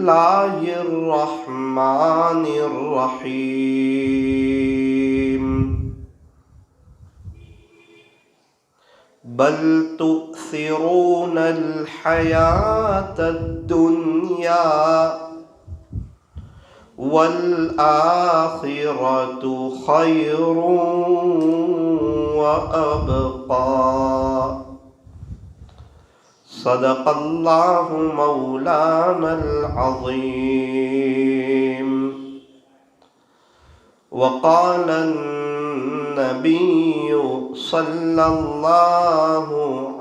الله الرحمن الرحيم بل تؤثرون الحياة الدنيا والآخرة خير وأبقى صدق الله مولانا العظيم وقال النبي صلى الله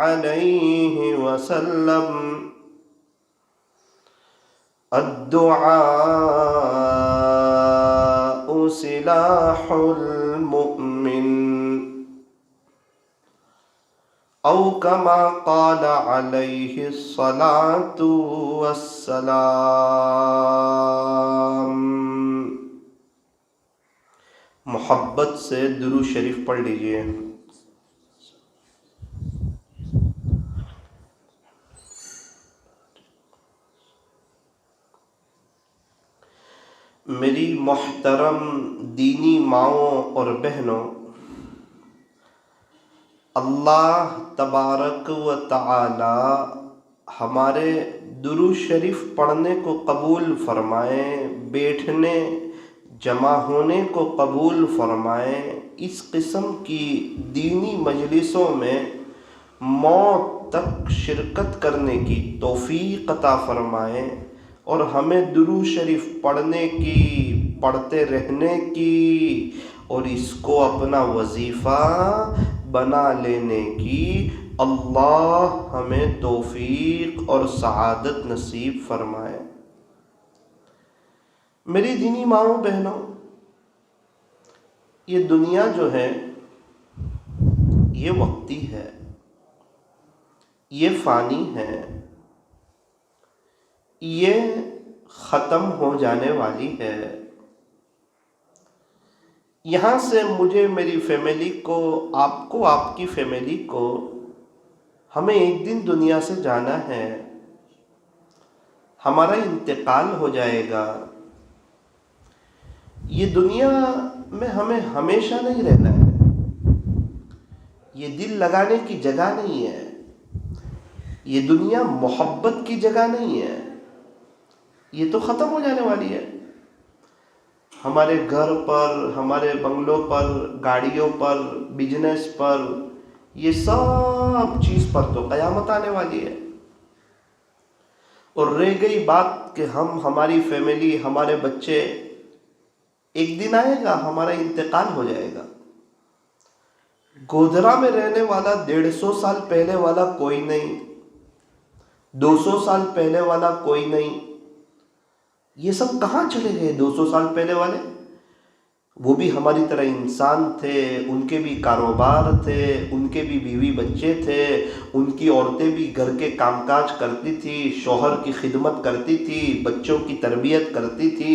عليه وسلم الدعاء سلاح المؤمن او كما قال عليه الصلاة والسلام۔ محبت سے درود شریف پڑھ لیجئے۔ میری محترم دینی ماؤں اور بہنوں، اللہ تبارک و تعالی ہمارے درود شریف پڑھنے کو قبول فرمائیں، بیٹھنے جمع ہونے کو قبول فرمائیں، اس قسم کی دینی مجلسوں میں موت تک شرکت کرنے کی توفیق عطا فرمائیں، اور ہمیں درود شریف پڑھنے کی، پڑھتے رہنے کی، اور اس کو اپنا وظیفہ بنا لینے کی اللہ ہمیں توفیق اور سعادت نصیب فرمائے۔ میری دینی ماؤں بہنوں، یہ دنیا جو ہے یہ وقتی ہے، یہ فانی ہے، یہ ختم ہو جانے والی ہے۔ یہاں سے مجھے، میری فیملی کو، آپ کو، آپ کی فیملی کو، ہمیں ایک دن دنیا سے جانا ہے، ہمارا انتقال ہو جائے گا۔ یہ دنیا میں ہمیں ہمیشہ نہیں رہنا ہے، یہ دل لگانے کی جگہ نہیں ہے، یہ دنیا محبت کی جگہ نہیں ہے، یہ تو ختم ہو جانے والی ہے۔ ہمارے گھر پر، ہمارے بنگلوں پر، گاڑیوں پر، بزنس پر، یہ سب چیز پر تو قیامت آنے والی ہے۔ اور رہ گئی بات کہ ہماری فیملی، ہمارے بچے، ایک دن آئے گا ہمارا انتقال ہو جائے گا۔ گودھرا میں رہنے والا 150 سال پہلے والا کوئی نہیں، 200 سال پہلے والا کوئی نہیں، یہ سب کہاں چلے گئے 200 سال پہلے والے؟ وہ بھی ہماری طرح انسان تھے، ان کے بھی کاروبار تھے، ان کے بھی بیوی بچے تھے، ان کی عورتیں بھی گھر کے کام کاج کرتی تھی، شوہر کی خدمت کرتی تھی، بچوں کی تربیت کرتی تھی،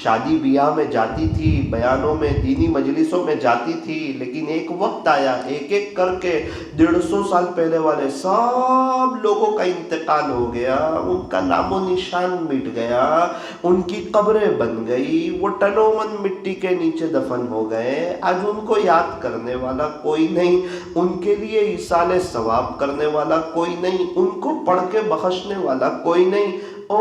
شادی بیاہ میں جاتی تھی، بیانوں میں، دینی مجلسوں میں جاتی تھی۔ لیکن ایک وقت آیا، ایک ایک کر کے 150 سال پہلے والے سب لوگوں کا انتقال ہو گیا، ان کا نام و نشان مٹ گیا، ان کی قبریں بن گئی، وہ ٹنوں من مٹی کے نیچے دفن ہو گئے۔ آج ان کو یاد کرنے والا کوئی نہیں، ان کے لیے ایصال ثواب کرنے والا کوئی نہیں، ان کو پڑھ کے بخشنے والا کوئی نہیں۔ او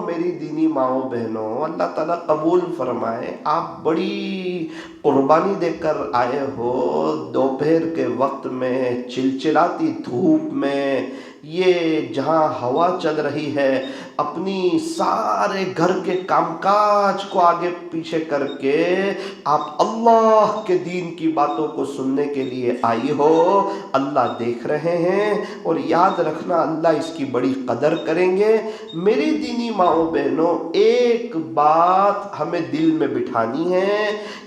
میری دینی ماؤں بہنوں، اللہ تعالیٰ قبول فرمائے، آپ بڑی قربانی دے کر آئے ہو، دوپہر کے وقت میں، چلچلاتی دھوپ میں، یہ جہاں ہوا چل رہی ہے، اپنی سارے گھر کے کام کاج کو آگے پیچھے کر کے آپ اللہ کے دین کی باتوں کو سننے کے لیے آئی ہو۔ اللہ دیکھ رہے ہیں، اور یاد رکھنا اللہ اس کی بڑی قدر کریں گے۔ میری دینی ماؤں بہنوں، ایک بات ہمیں دل میں بٹھانی ہے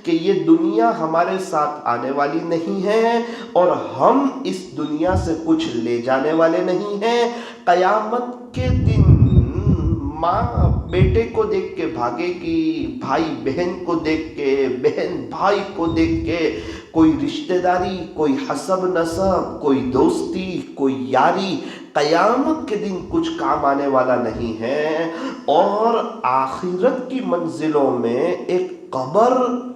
کہ یہ دنیا ہمارے ساتھ آنے والی نہیں ہے، اور ہم اس دنیا سے کچھ لے جانے والے نہیں ہیں۔ قیامت کے دن ماں بیٹے کو دیکھ کے بھاگے گی، بھائی بہن کو دیکھ کے، بہن بھائی کو دیکھ کے، کوئی رشتہ داری، کوئی حسب نسب، کوئی دوستی، کوئی یاری، قیامت کے دن کچھ کام آنے والا نہیں ہے، اور آخرت کی منزلوں میں ایک قبر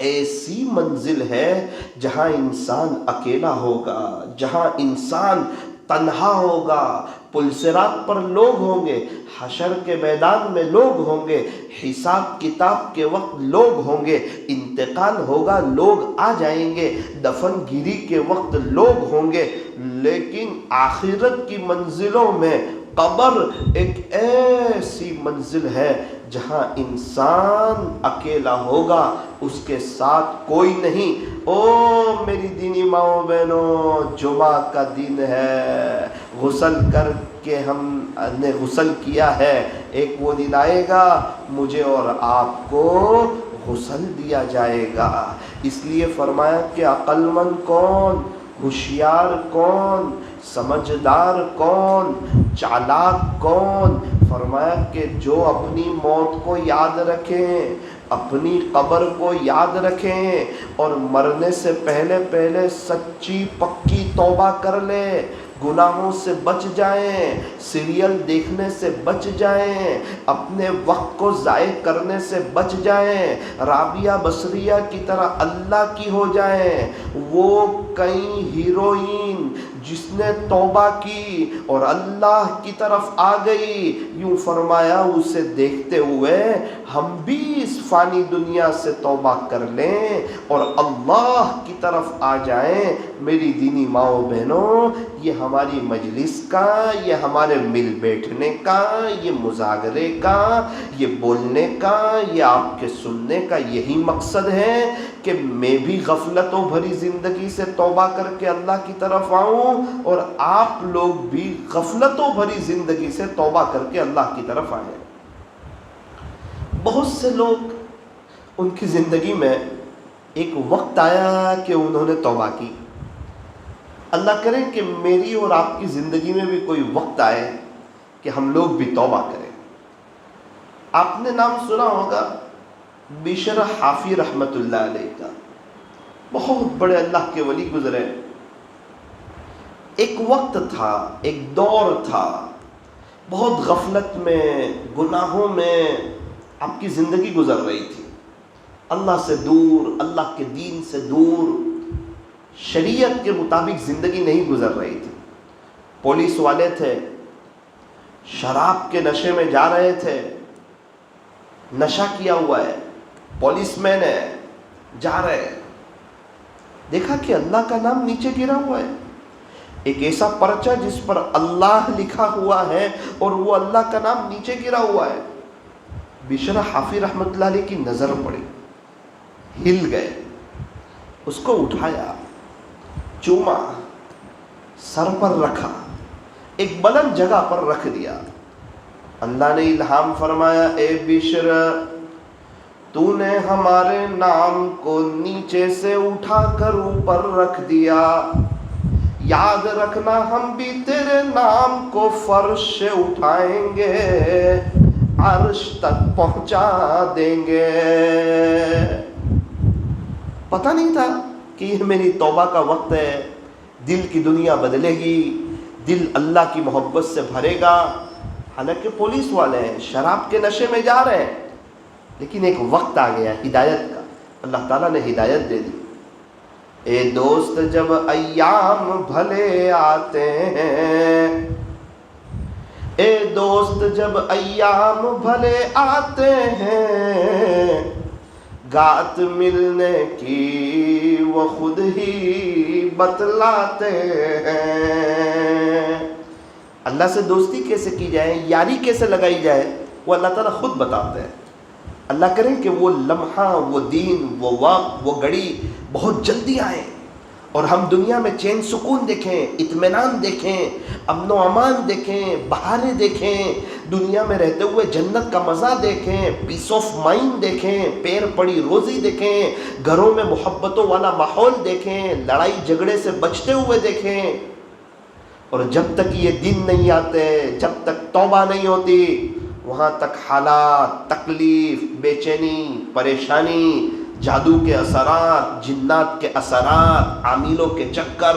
ایسی منزل ہے جہاں انسان اکیلا ہوگا، جہاں انسان تنہا ہوگا، پل صراط پر لوگ ہوں گے، حشر کے میدان میں لوگ ہوں گے، حساب کتاب کے وقت لوگ ہوں گے، انتقال ہوگا لوگ آ جائیں گے، دفن گیری کے وقت لوگ ہوں گے، لیکن آخرت کی منزلوں میں قبر ایک ایسی منزل ہے جہاں انسان اکیلا ہوگا، اس کے ساتھ کوئی نہیں۔ او میری دینی ماؤں بہنوں، جمعہ کا دن ہے، غسل کر کے ہم نے غسل کیا ہے، ایک وہ دن آئے گا مجھے اور آپ کو غسل دیا جائے گا۔ اس لیے فرمایا کہ عقل مند کون، ہوشیار کون، سمجھدار کون، چالاک کون؟ فرمایا کہ جو اپنی موت کو یاد رکھیں، اپنی قبر کو یاد رکھیں، اور مرنے سے پہلے پہلے سچی پکی توبہ کر لے، گناہوں سے بچ جائیں، سیریل دیکھنے سے بچ جائیں، اپنے وقت کو ضائع کرنے سے بچ جائیں، رابعہ بصریہ کی طرح اللہ کی ہو جائیں۔ وہ کئی ہیروئن جس نے توبہ کی اور اللہ کی طرف آ گئی، یوں فرمایا اسے دیکھتے ہوئے ہم بھی اس فانی دنیا سے توبہ کر لیں اور اللہ کی طرف آ جائیں۔ میری دینی ماؤں بہنوں، یہ ہماری مجلس کا، یہ ہمارے مل بیٹھنے کا، یہ مذاکرے کا، یہ بولنے کا، یہ آپ کے سننے کا یہی مقصد ہے کہ میں بھی غفلتوں بھری زندگی سے توبہ کر کے اللہ کی طرف آؤں، اور آپ لوگ بھی غفلتوں بھری زندگی سے توبہ کر کے اللہ کی طرف آئیں۔ بہت سے لوگ، ان کی زندگی میں ایک وقت آیا کہ انہوں نے توبہ کی۔ اللہ کرے کہ میری اور آپ کی زندگی میں بھی کوئی وقت آئے کہ ہم لوگ بھی توبہ کریں۔ آپ نے نام سنا ہوگا بشر حافی رحمت اللہ علیہ کا، بہت بڑے اللہ کے ولی گزرے۔ ایک وقت تھا، ایک دور تھا، بہت غفلت میں، گناہوں میں آپ کی زندگی گزر رہی تھی، اللہ سے دور، اللہ کے دین سے دور، شریعت کے مطابق زندگی نہیں گزر رہی تھی۔ پولیس والے تھے، شراب کے نشے میں جا رہے تھے، نشہ کیا ہوا ہے، پولیس مین ہے، جا رہے ہیں، دیکھا کہ اللہ کا نام نیچے گرا ہوا ہے، ایک ایسا پرچہ جس پر اللہ لکھا ہوا ہے اور وہ اللہ کا نام نیچے گرا ہوا ہے۔ بشر حافی رحمت اللہ علیہ کی نظر پڑی، ہل گئے، اس کو اٹھایا، چوما، سر پر رکھا، ایک بلند جگہ پر رکھ دیا۔ اللہ نے الہام فرمایا، اے بشر، تو نے ہمارے نام کو نیچے سے اٹھا کر اوپر رکھ دیا، یاد رکھنا ہم بھی تیرے نام کو فرش سے اٹھائیں گے، عرش تک پہنچا دیں گے۔ پتہ نہیں تھا کہ یہ میری توبہ کا وقت ہے، دل کی دنیا بدلے گی، دل اللہ کی محبت سے بھرے گا۔ حالانکہ پولیس والے ہیں، شراب کے نشے میں جا رہے ہیں، لیکن ایک وقت آ گیا ہدایت کا، اللہ تعالیٰ نے ہدایت دے دی۔ اے دوست جب ایام بھلے آتے ہیں، اے دوست جب ایام بھلے آتے ہیں، گات ملنے کی وہ خود ہی بتلاتے ہیں۔ اللہ سے دوستی کیسے کی جائے، یاری کیسے لگائی جائے، وہ اللہ تعالیٰ خود بتاتے ہیں۔ اللہ کریں کہ وہ لمحہ، وہ دن، وہ وقت، وہ گھڑی بہت جلدی آئے، اور ہم دنیا میں چین سکون دیکھیں، اطمینان دیکھیں، امن و امان دیکھیں، بہاریں دیکھیں، دنیا میں رہتے ہوئے جنت کا مزہ دیکھیں، پیس آف مائنڈ دیکھیں، پیر پڑی روزی دیکھیں، گھروں میں محبتوں والا ماحول دیکھیں، لڑائی جھگڑے سے بچتے ہوئے دیکھیں، اور جب تک یہ دن نہیں آتے، جب تک توبہ نہیں ہوتی، وہاں تک حالات، تکلیف، بے چینی، پریشانی، جادو کے اثرات، جنات کے اثرات، عاملوں کے چکر،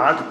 8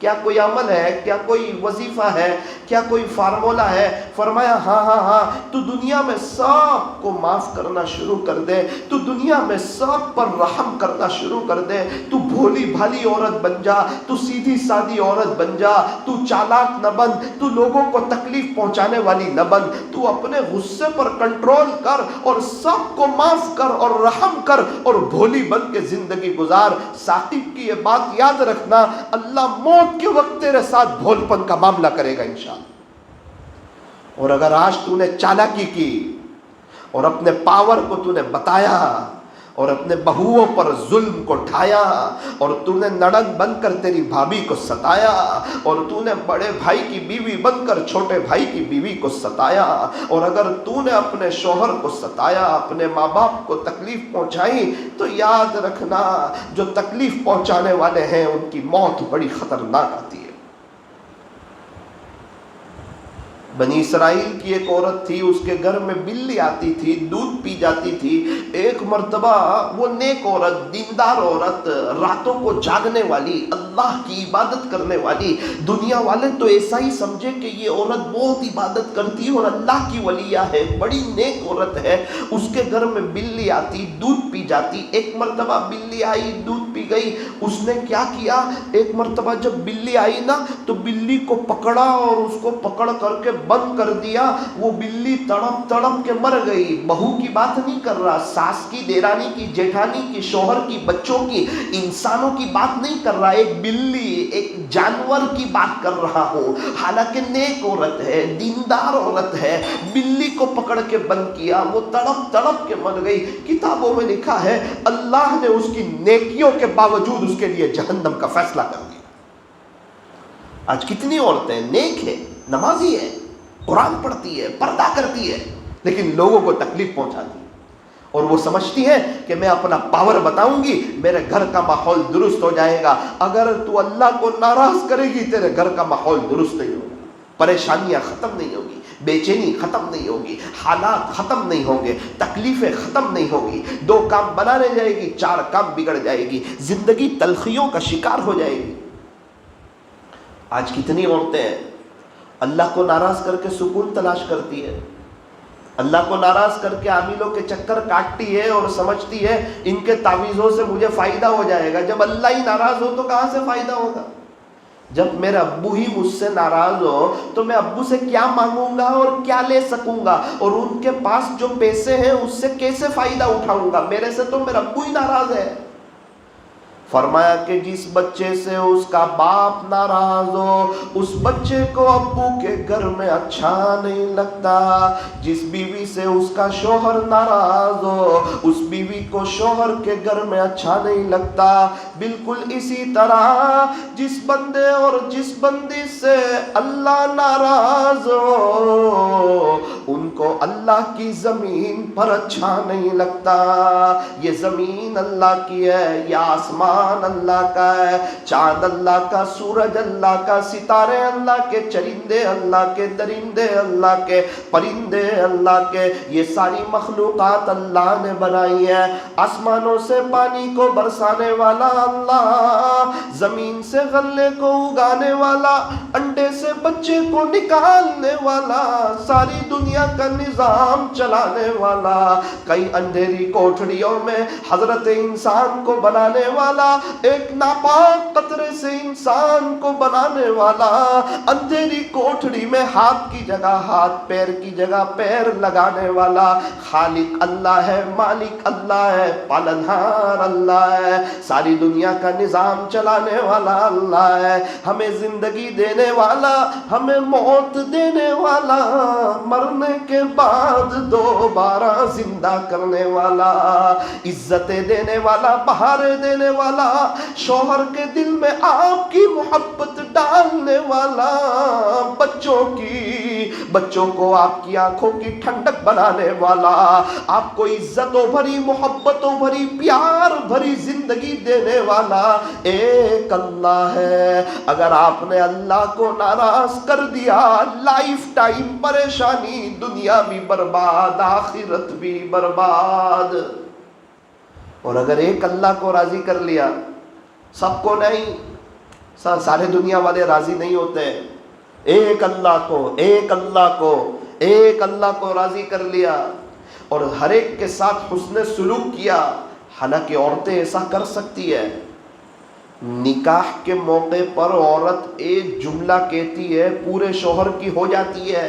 کیا کوئی عمل ہے؟ کیا کوئی وظیفہ ہے؟ کیا کوئی فارمولہ ہے؟ فرمایا ہاں تو دنیا میں سب کو معاف کرنا شروع کر دے، تو دنیا میں سب پر رحم کرنا شروع کر دے، تو بھولی بھالی عورت بن جا، تو سیدھی سادی عورت بن جا، تو چالاک نہ بن، تو لوگوں کو تکلیف پہنچانے والی نہ بن، تو اپنے غصے پر کنٹرول کر اور سب کو معاف کر اور رحم کر اور بھولی بن کے زندگی گزار۔ ثاقب کی یہ بات یاد رکھنا، اللہ موت کے وقت تیرے ساتھ بھول پن کا معاملہ کرے گا انشاءاللہ۔ اور اگر آج تو نے چالاکی کی اور اپنے پاور کو تو نے بتایا اور اپنے بہوؤں پر ظلم کو ڈھایا اور تو نے نڑن بن کر تیری بھابھی کو ستایا اور تو نے بڑے بھائی کی بیوی بن کر چھوٹے بھائی کی بیوی کو ستایا، اور اگر تو نے اپنے شوہر کو ستایا، اپنے ماں باپ کو تکلیف پہنچائی، تو یاد رکھنا جو تکلیف پہنچانے والے ہیں ان کی موت بڑی خطرناک آتی ہے۔ بنی اسرائیل کی ایک عورت تھی، اس کے گھر میں بلی آتی تھی، دودھ پی جاتی تھی۔ ایک مرتبہ وہ نیک عورت، دیندار عورت، راتوں کو جاگنے والی، اللہ کی عبادت کرنے والی، دنیا والے تو ایسا ہی سمجھے کہ یہ عورت بہت عبادت کرتی ہے اور اللہ کی ولیہ ہے، بڑی نیک عورت ہے، اس کے گھر میں بلی آتی، دودھ پی جاتی۔ ایک مرتبہ بلی آئی، دودھ پی گئی۔ اس نے کیا کیا، ایک مرتبہ جب بلی آئی نا تو بلی کو پکڑا اور اس کو پکڑ کر کے بند کر دیا۔ وہ بلی تڑپ تڑپ کے مر گئی۔ بہو کی بات نہیں کر رہا، ساس کی، دیرانی کی، جیٹھانی کی، شوہر کی، بچوں کی، انسانوں کی بات نہیں کر رہا، ایک بلی، ایک جانور کی بات کر رہا ہوں۔ حالانکہ نیک عورت ہے، دیندار عورت ہے، بلی کو پکڑ کے بند کیا، وہ تڑپ تڑپ کے مر گئی۔ کتابوں میں لکھا ہے اللہ نے اس کی نیکیوں کے باوجود اس کے لیے جہنم کا فیصلہ کر دیا۔ آج کتنی عورتیں نیک ہیں، نمازی ہے، قرآن پڑھتی ہے، پردہ کرتی ہے، لیکن لوگوں کو تکلیف پہنچاتی ہے، اور وہ سمجھتی ہے کہ میں اپنا پاور بتاؤں گی، میرے گھر کا ماحول درست ہو جائے گا۔ اگر تو اللہ کو ناراض کرے گی، تیرے گھر کا ماحول درست نہیں ہوگا، پریشانیاں ختم نہیں ہوگی، بے چینی ختم نہیں ہوگی، حالات ختم نہیں ہوں گے، تکلیفیں ختم نہیں ہوگی، 2 کام بنانے جائے گی، 4 کام بگڑ جائے گی، زندگی تلخیوں کا شکار ہو جائے گی۔ آج کتنی عورتیں اللہ کو ناراض کر کے سکون تلاش کرتی ہے، اللہ کو ناراض کر کے عاملوں کے چکر کاٹتی ہے اور سمجھتی ہے ان کے تعویذوں سے مجھے فائدہ ہو جائے گا۔ جب اللہ ہی ناراض ہو تو کہاں سے فائدہ ہوگا؟ جب میرا ابو ہی مجھ سے ناراض ہو تو میں ابو سے کیا مانگوں گا اور کیا لے سکوں گا، اور ان کے پاس جو پیسے ہیں اس سے کیسے فائدہ اٹھاؤں گا؟ میرے سے تو میرا ابو ہی ناراض ہے۔ فرمایا کہ جس بچے سے اس کا باپ ناراض ہو، اس بچے کو ابو کے گھر میں اچھا نہیں لگتا۔ جس بیوی سے اس کا شوہر ناراض ہو، اس بیوی کو شوہر کے گھر میں اچھا نہیں لگتا۔ بالکل اسی طرح جس بندے اور جس بندی سے اللہ ناراض ہو، ان کو اللہ کی زمین پر اچھا نہیں لگتا۔ یہ زمین اللہ کی ہے، یہ آسمان اللہ کا ہے، چاند اللہ کا، سورج اللہ کا، ستارے اللہ کے، چرندے اللہ کے، درندے اللہ کے، پرندے اللہ کے، یہ ساری مخلوقات اللہ نے بنائی ہے۔ آسمانوں سے پانی کو برسانے والا اللہ، زمین سے غلے کو اگانے والا، انڈے سے بچے کو نکالنے والا، ساری دنیا کا نظام چلانے والا، کئی اندھیری کوٹھڑیوں میں حضرت انسان کو بنانے والا، ایک ناپاک قطرے سے انسان کو بنانے والا، اندھیری کوٹھڑی میں ہاتھ کی جگہ ہاتھ، پیر کی جگہ پیر لگانے والا، خالق اللہ ہے، مالک اللہ ہے، پالنہار اللہ ہے، ساری دنیا کا نظام چلانے والا اللہ ہے، ہمیں زندگی دینے والا، ہمیں موت دینے والا، مرنے کے بعد دوبارہ زندہ کرنے والا، عزتیں دینے والا، بہاریں دینے والا، شوہر کے دل میں آپ کی محبت ڈالنے والا، بچوں کو آپ کی آنکھوں کی ٹھنڈک بنانے والا، آپ کو عزتوں بھری، محبتوں بھری، پیار بھری زندگی دینے والا ایک اللہ ہے۔ اگر آپ نے اللہ کو ناراض کر دیا، لائف ٹائم پریشانی، دنیا بھی برباد، آخرت بھی برباد۔ اور اگر ایک اللہ کو راضی کر لیا، سب کو نہیں، سارے دنیا والے راضی نہیں ہوتے ہیں. ایک اللہ کو راضی کر لیا اور ہر ایک کے ساتھ حسن سلوک کیا. حالانکہ عورتیں ایسا کر سکتی ہے. نکاح کے موقع پر عورت ایک جملہ کہتی ہے پورے شوہر کی ہو جاتی ہے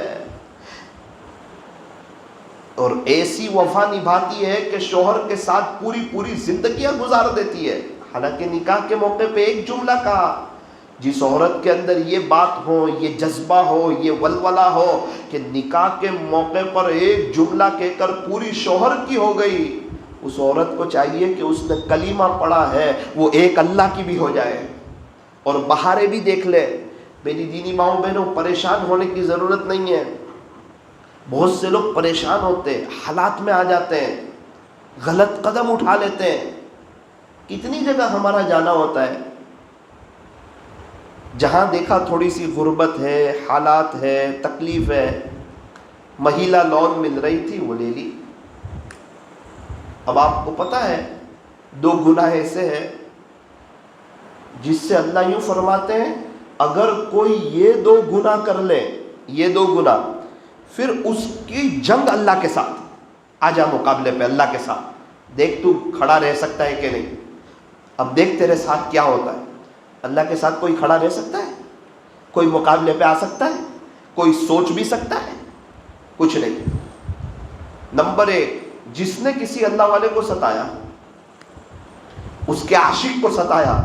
اور ایسی وفا نبھاتی ہے کہ شوہر کے ساتھ پوری زندگیاں گزار دیتی ہے. حالانکہ نکاح کے موقع پہ ایک جملہ کہا. جس عورت کے اندر یہ بات ہو, یہ جذبہ ہو, یہ ولولہ ہو کہ نکاح کے موقع پر ایک جملہ کہہ کر پوری شوہر کی ہو گئی, اس عورت کو چاہیے کہ اس نے کلمہ پڑھا ہے وہ ایک اللہ کی بھی ہو جائے. اور بہاریں بھی دیکھ لے. میری دینی ماؤں بہنوں, پریشان ہونے کی ضرورت نہیں ہے. بہت سے لوگ پریشان ہوتے ہیں, حالات میں آ جاتے ہیں, غلط قدم اٹھا لیتے ہیں. کتنی جگہ ہمارا جانا ہوتا ہے, جہاں دیکھا تھوڑی سی غربت ہے, حالات ہے, تکلیف ہے, مہیلا لون مل رہی تھی وہ لے لی. اب آپ کو پتا ہے 2 گناہ ایسے ہیں جس سے اللہ یوں فرماتے ہیں اگر کوئی یہ 2 گناہ کر لے, یہ 2 گناہ, پھر اس کی جنگ اللہ کے ساتھ. آ جا مقابلے پہ اللہ کے ساتھ, دیکھ تو کھڑا رہ سکتا ہے کہ نہیں. اب دیکھ تیرے ساتھ کیا ہوتا ہے. اللہ کے ساتھ کوئی کھڑا رہ سکتا ہے؟ کوئی مقابلے پہ آ سکتا ہے؟ کوئی سوچ بھی سکتا ہے؟ کچھ نہیں. نمبر 1, جس نے کسی اللہ والے کو ستایا, اس کے عاشق کو ستایا,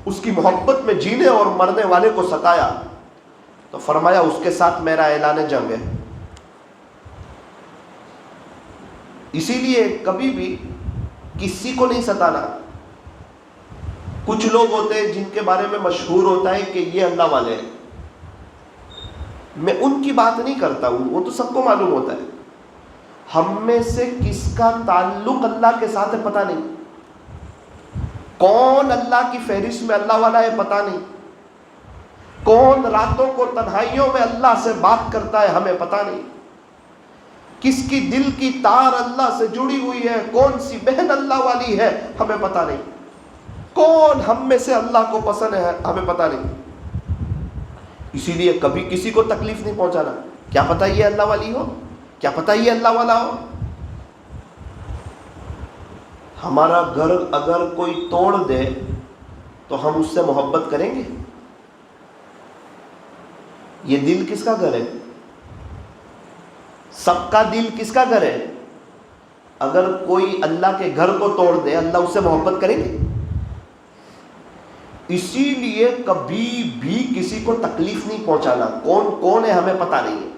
اس کی محبت میں جینے اور مرنے والے کو ستایا, تو فرمایا اس کے ساتھ میرا اعلان جنگ ہے. اسی لیے کبھی بھی کسی کو نہیں ستانا. کچھ لوگ ہوتے ہیں جن کے بارے میں مشہور ہوتا ہے کہ یہ اللہ والے ہیں. میں ان کی بات نہیں کرتا ہوں, وہ تو سب کو معلوم ہوتا ہے. ہم میں سے کس کا تعلق اللہ کے ساتھ ہے پتہ نہیں. کون اللہ کی فہرست میں اللہ والا ہے پتہ نہیں. کون راتوں کو تنہائیوں میں اللہ سے بات کرتا ہے ہمیں پتہ نہیں. کس کی دل کی تار اللہ سے جڑی ہوئی ہے, کون سی بہن اللہ والی ہے ہمیں پتہ نہیں. کون ہم میں سے اللہ کو پسند ہے ہمیں پتہ نہیں. اسی لیے کبھی کسی کو تکلیف نہیں پہنچانا. کیا پتہ یہ اللہ والی ہو, کیا پتہ یہ اللہ والا ہو. ہمارا گھر اگر کوئی توڑ دے تو ہم اس سے محبت کریں گے؟ یہ دل کس کا گھر ہے؟ سب کا دل کس کا گھر ہے؟ اگر کوئی اللہ کے گھر کو توڑ دے, اللہ اس سے محبت کریں گے؟ اسی لیے کبھی بھی کسی کو تکلیف نہیں پہنچانا. کون ہے ہمیں پتہ نہیں ہے.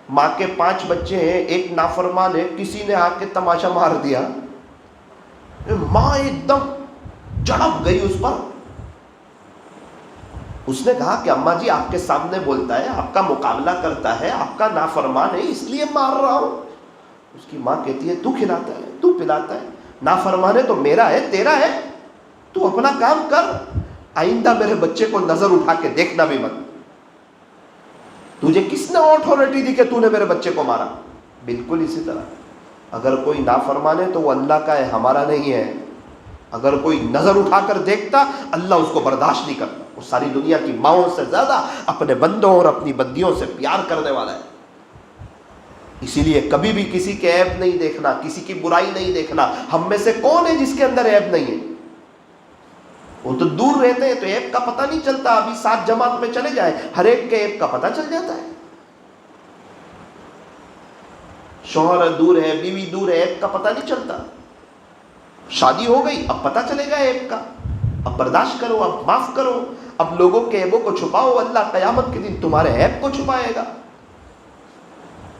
ماں کے 5 بچے ہیں, ایک نافرمان ہے, کسی نے آ کے تماشا مار دیا, ماں ایک دم جڑپ گئی اس پر. اس نے کہا کہ اماں جی آپ کے سامنے بولتا ہے, آپ کا مقابلہ کرتا ہے, آپ کا نافرمان ہے, اس لیے مار رہا ہوں. اس کی ماں کہتی ہے تو کھلاتا ہے, تو پلاتا ہے, نافرمان ہے تو میرا ہے تیرا ہے, تو اپنا کام کر, آئندہ میرے بچے کو نظر اٹھا کے دیکھنا بھی مت. تجھے کس نے آتھارٹی دی کہ تو نے میرے بچے کو مارا؟ بالکل اسی طرح اگر کوئی نافرمان ہے تو وہ اللہ کا ہے, ہمارا نہیں ہے. اگر کوئی نظر اٹھا کر دیکھتا, اللہ اس کو برداشت نہیں کرتا. وہ ساری دنیا کی ماؤں سے زیادہ اپنے بندوں اور اپنی بندیوں سے پیار کرنے والا ہے. اسی لیے کبھی بھی کسی کے عیب نہیں دیکھنا, کسی کی برائی نہیں دیکھنا. ہم میں سے کون ہے جس کے اندر عیب نہیں ہے؟ وہ تو دور رہتے ہیں تو عیب کا پتہ نہیں چلتا. ابھی 7 جماعت میں چلے جائے, ہر ایک کے عیب کا پتہ چل جاتا ہے. شوہر دور ہے, بیوی دور ہے, عیب کا پتہ نہیں چلتا. شادی ہو گئی, اب پتہ چلے گا عیب کا. اب برداشت کرو, اب معاف کرو, اب لوگوں کے عیبوں کو چھپاؤ. اللہ قیامت کے دن تمہارے عیب کو چھپائے گا.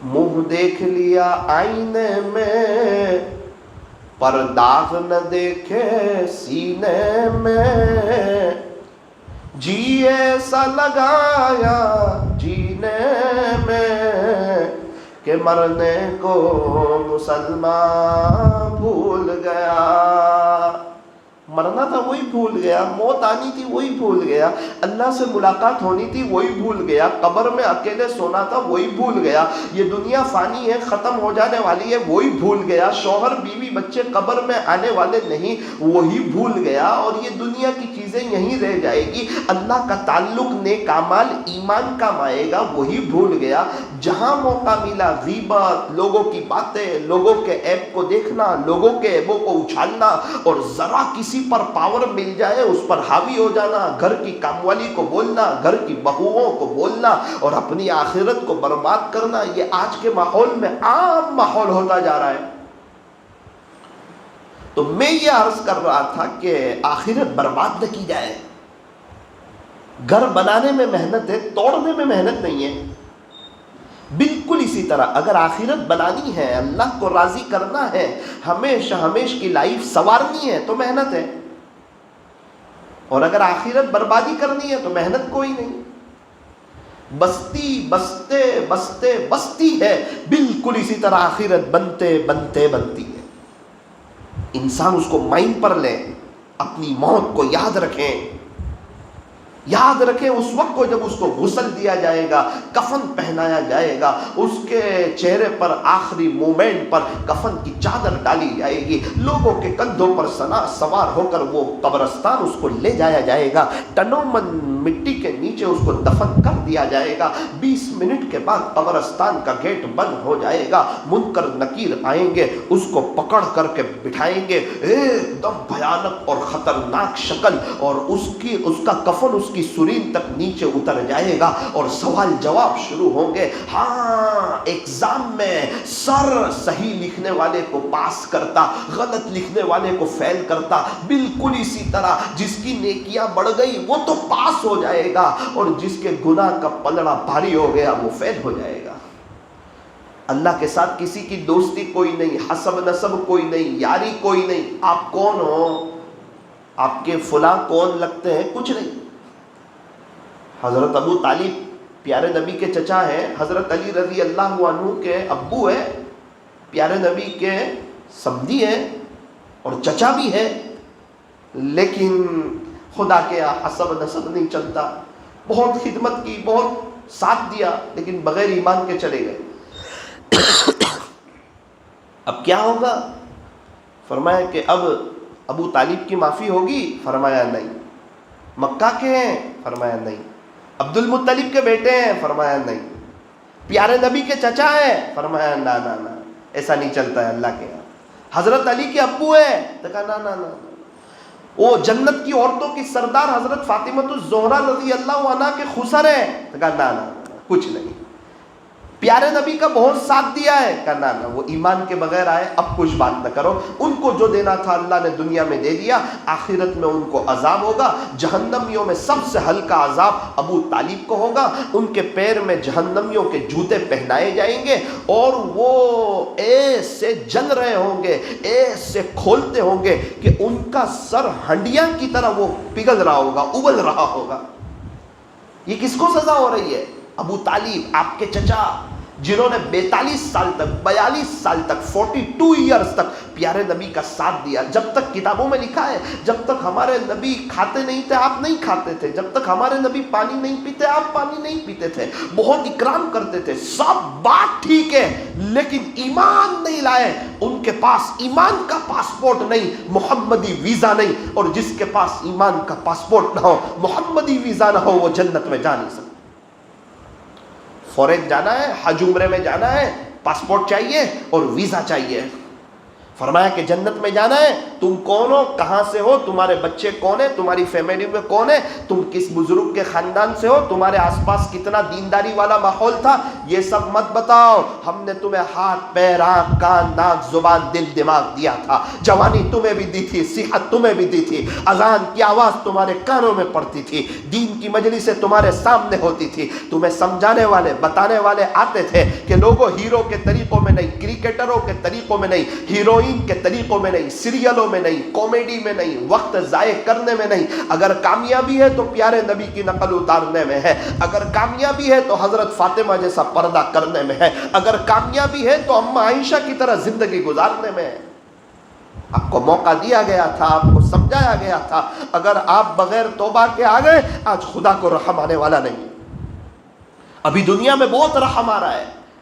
منہ دیکھ لیا آئینے میں, پر داغ نہ دیکھے سینے میں. جی ایسا لگایا جینے میں کہ مرنے کو مسلمان بھول گیا. مرنا تھا وہی بھول گیا, موت آنی تھی وہی بھول گیا, اللہ سے ملاقات ہونی تھی وہی بھول گیا, قبر میں اکیلے سونا تھا وہی بھول گیا, یہ دنیا فانی ہے ختم ہو جانے والی ہے وہی بھول گیا, شوہر بیوی بچے قبر میں آنے والے نہیں، وہی بھول گیا اور یہ دنیا کی چیزیں یہیں رہ جائے گی، اللہ کا تعلق نیک اعمال ایمان کام آئے گا، وہی بھول گیا۔ جہاں موقع ملا غیبت، لوگوں کی باتیں، لوگوں کے عیب کو دیکھنا، لوگوں کے عیبوں کو اچھالنا، اور ذرا کسی پر پاور مل جائے اس پر حاوی ہو جانا، گھر کی کام والی کو بولنا، گھر کی بہوؤں کو بولنا اور اپنی آخرت کو برباد کرنا، یہ آج کے ماحول میں عام ماحول ہوتا جا رہا ہے۔ تو میں یہ عرض کر رہا تھا کہ آخرت برباد نہ کی جائے۔ گھر بنانے میں محنت ہے، توڑنے میں محنت نہیں ہے۔ بالکل اسی طرح اگر آخرت بنانی ہے، اللہ کو راضی کرنا ہے، ہمیشہ ہمیش کی لائف سنوارنی ہے تو محنت ہے، اور اگر آخرت بربادی کرنی ہے تو محنت کوئی نہیں۔ بستی بستے بستے بستی ہے، بالکل اسی طرح آخرت بنتے بنتے بنتی ہے۔ انسان اس کو مائنڈ پر لے، اپنی موت کو یاد رکھیں، یاد رکھیں اس وقت کو جب اس کو غسل دیا جائے گا، کفن پہنایا جائے گا، اس کے چہرے پر آخری مومنٹ پر کفن کی چادر ڈالی جائے گی، لوگوں کے کندھوں پر سوار ہو کر وہ قبرستان اس کو لے جایا جائے گا، ٹنوں من مٹی کے نیچے اس کو دفن کر دیا جائے گا، 20 منٹ کے بعد قبرستان کا گیٹ بند ہو جائے گا، منکر نکیر آئیں گے، اس کو پکڑ کر کے بٹھائیں گے، ایک دم بھیانک اور خطرناک شکل، اور اس کا کفن اس کی سرین تک نیچے اتر جائے گا، اور سوال جواب شروع ہوں گے۔ ہاں، ایگزام میں سر صحیح لکھنے والے کو پاس کرتا، غلط لکھنے والے کو فیل کرتا، بالکل اسی طرح جس کی نیکیاں بڑھ گئی وہ تو پاس ہو جائے گا، اور جس کے گناہ کا پلڑا بھاری ہو گیا وہ فیل ہو جائے گا۔ اللہ کے ساتھ کسی کی دوستی کوئی نہیں، حسب نسب کوئی نہیں، یاری کوئی نہیں۔ آپ کون ہو، آپ کے فلاں کون لگتے ہیں، کچھ نہیں۔ حضرت ابو طالب پیارے نبی کے چچا ہیں، حضرت علی رضی اللہ عنہ کے ابو ہیں، پیارے نبی کے سمدھی ہیں اور چچا بھی ہیں، لیکن خدا کے حسب نسب نہیں چلتا۔ بہت خدمت کی، بہت ساتھ دیا، لیکن بغیر ایمان کے چلے گئے۔ اب کیا ہوگا؟ فرمایا کہ اب ابو طالب کی معافی ہوگی؟ فرمایا نہیں۔ مکہ کے ہیں؟ فرمایا نہیں۔ عبد المطلب کے بیٹے ہیں؟ فرمایا نہیں۔ پیارے نبی کے چچا ہیں؟ فرمایا نا نا نا، ایسا نہیں چلتا ہے اللہ کے یہاں۔ حضرت علی کے ابو ہیں؟ تو کہا نا نا نا، وہ جنت کی عورتوں کی سردار حضرت فاطمہ الزہرا رضی اللہ عنہا کے خسر ہیں؟ تو کہا نا نا، کچھ نہیں۔ پیارے نبی کا بہت ساتھ دیا ہے؟ کہا نا نا، وہ ایمان کے بغیر آئے، اب کچھ بات نہ کرو، ان کو جو دینا تھا اللہ نے دنیا میں دے دیا، آخرت میں ان کو عذاب ہوگا، جہنمیوں میں سب سے ہلکا عذاب ابو طالب کو ہوگا، ان کے پیر میں جہنمیوں کے جوتے پہنائے جائیں گے، اور وہ ایسے جل رہے ہوں گے، ایسے کھولتے ہوں گے کہ ان کا سر ہنڈیاں کی طرح وہ پگھل رہا ہوگا، ابل رہا ہوگا۔ یہ کس کو سزا ہو رہی ہے؟ ابو طالب، آپ کے چچا، جنہوں نے 42 سال تک، 42 سال تک، 42 ایئرز تک پیارے نبی کا ساتھ دیا۔ جب تک کتابوں میں لکھا ہے جب تک ہمارے نبی کھاتے نہیں تھے آپ نہیں کھاتے تھے، جب تک ہمارے نبی پانی نہیں پیتے آپ پانی نہیں پیتے تھے، بہت اکرام کرتے تھے، سب بات ٹھیک ہے، لیکن ایمان نہیں لائے۔ ان کے پاس ایمان کا پاسپورٹ نہیں، محمدی ویزا نہیں، اور جس کے پاس ایمان کا پاسپورٹ نہ ہو، محمدی ویزا نہ ہو، وہ جنت میں جا نہیں سکتا۔ فورن جانا ہے، حج عمرے میں جانا ہے، پاسپورٹ چاہیے اور ویزا چاہیے۔ فرمایا کہ جنت میں جانا ہے، تم کون ہو، کہاں سے ہو، تمہارے بچے کون ہیں، تمہاری فیملی میں کون ہے، تم کس بزرگ کے خاندان سے ہو، تمہارے آس پاس کتنا دینداری والا ماحول تھا، یہ سب مت بتاؤ، ہم نے تمہیں ہاتھ پیر آنکھ کان ناک زبان دل دماغ دیا تھا، جوانی تمہیں بھی دی تھی، صحت تمہیں بھی دی تھی، اذان کی آواز تمہارے کانوں میں پڑتی تھی، دین کی مجلسیں تمہارے سامنے ہوتی تھی، تمہیں سمجھانے والے بتانے والے آتے تھے کہ لوگوں ہیرو کے طریقوں میں نہیں، کرکٹروں کے طریقوں میں نہیں، ہیروئن کے طریقوں میں نہیں، سیریلوں میں نہیں، کامیڈی میں نہیں، وقت ضائع کرنے میں نہیں۔ اگر کامیابی ہے تو پیارے نبی کی نقل اتارنے میں ہے، اگر کامیابی ہے تو حضرت فاطمہ جیسا پردہ کرنے میں ہے، اگر کامیابی ہے تو اما عائشہ کی طرح زندگی گزارنے میں ہے۔ آپ کو موقع دیا گیا تھا، آپ کو سمجھایا گیا تھا، اگر آپ بغیر توبہ کے آ گئے، آج خدا کو رحم آنے والا نہیں۔ ابھی دنیا میں بہت رحم آ رہا ہے،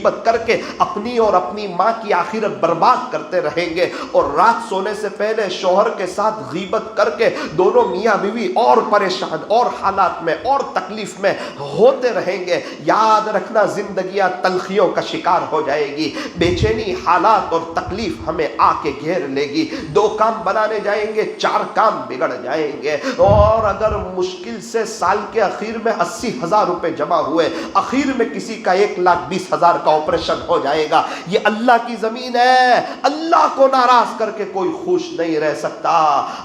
غیبت کر کے اپنی اور اپنی ماں کی آخرت برباد کرتے رہیں گے، اور رات سونے سے پہلے شوہر کے ساتھ غیبت کر کے دونوں میاں بیوی اور پریشان اور حالات میں اور تکلیف میں ہوتے رہیں گے، یاد رکھنا زندگیاں تلخیوں کا شکار ہو جائے گی، بے چینی حالات اور تکلیف ہمیں آ کے گھیر لے گی، 2 کام بنانے جائیں گے 4 کام بگڑ جائیں گے، اور اگر مشکل سے سال کے اخیر میں 80,000 روپے جمع ہوئے، اخیر میں کسی کا 1,20,000 کا آپریشن ہو جائے گا، یہ اللہ کی زمین ہے، اللہ کو ناراض کر کے کوئی خوش نہیں رہ سکتا۔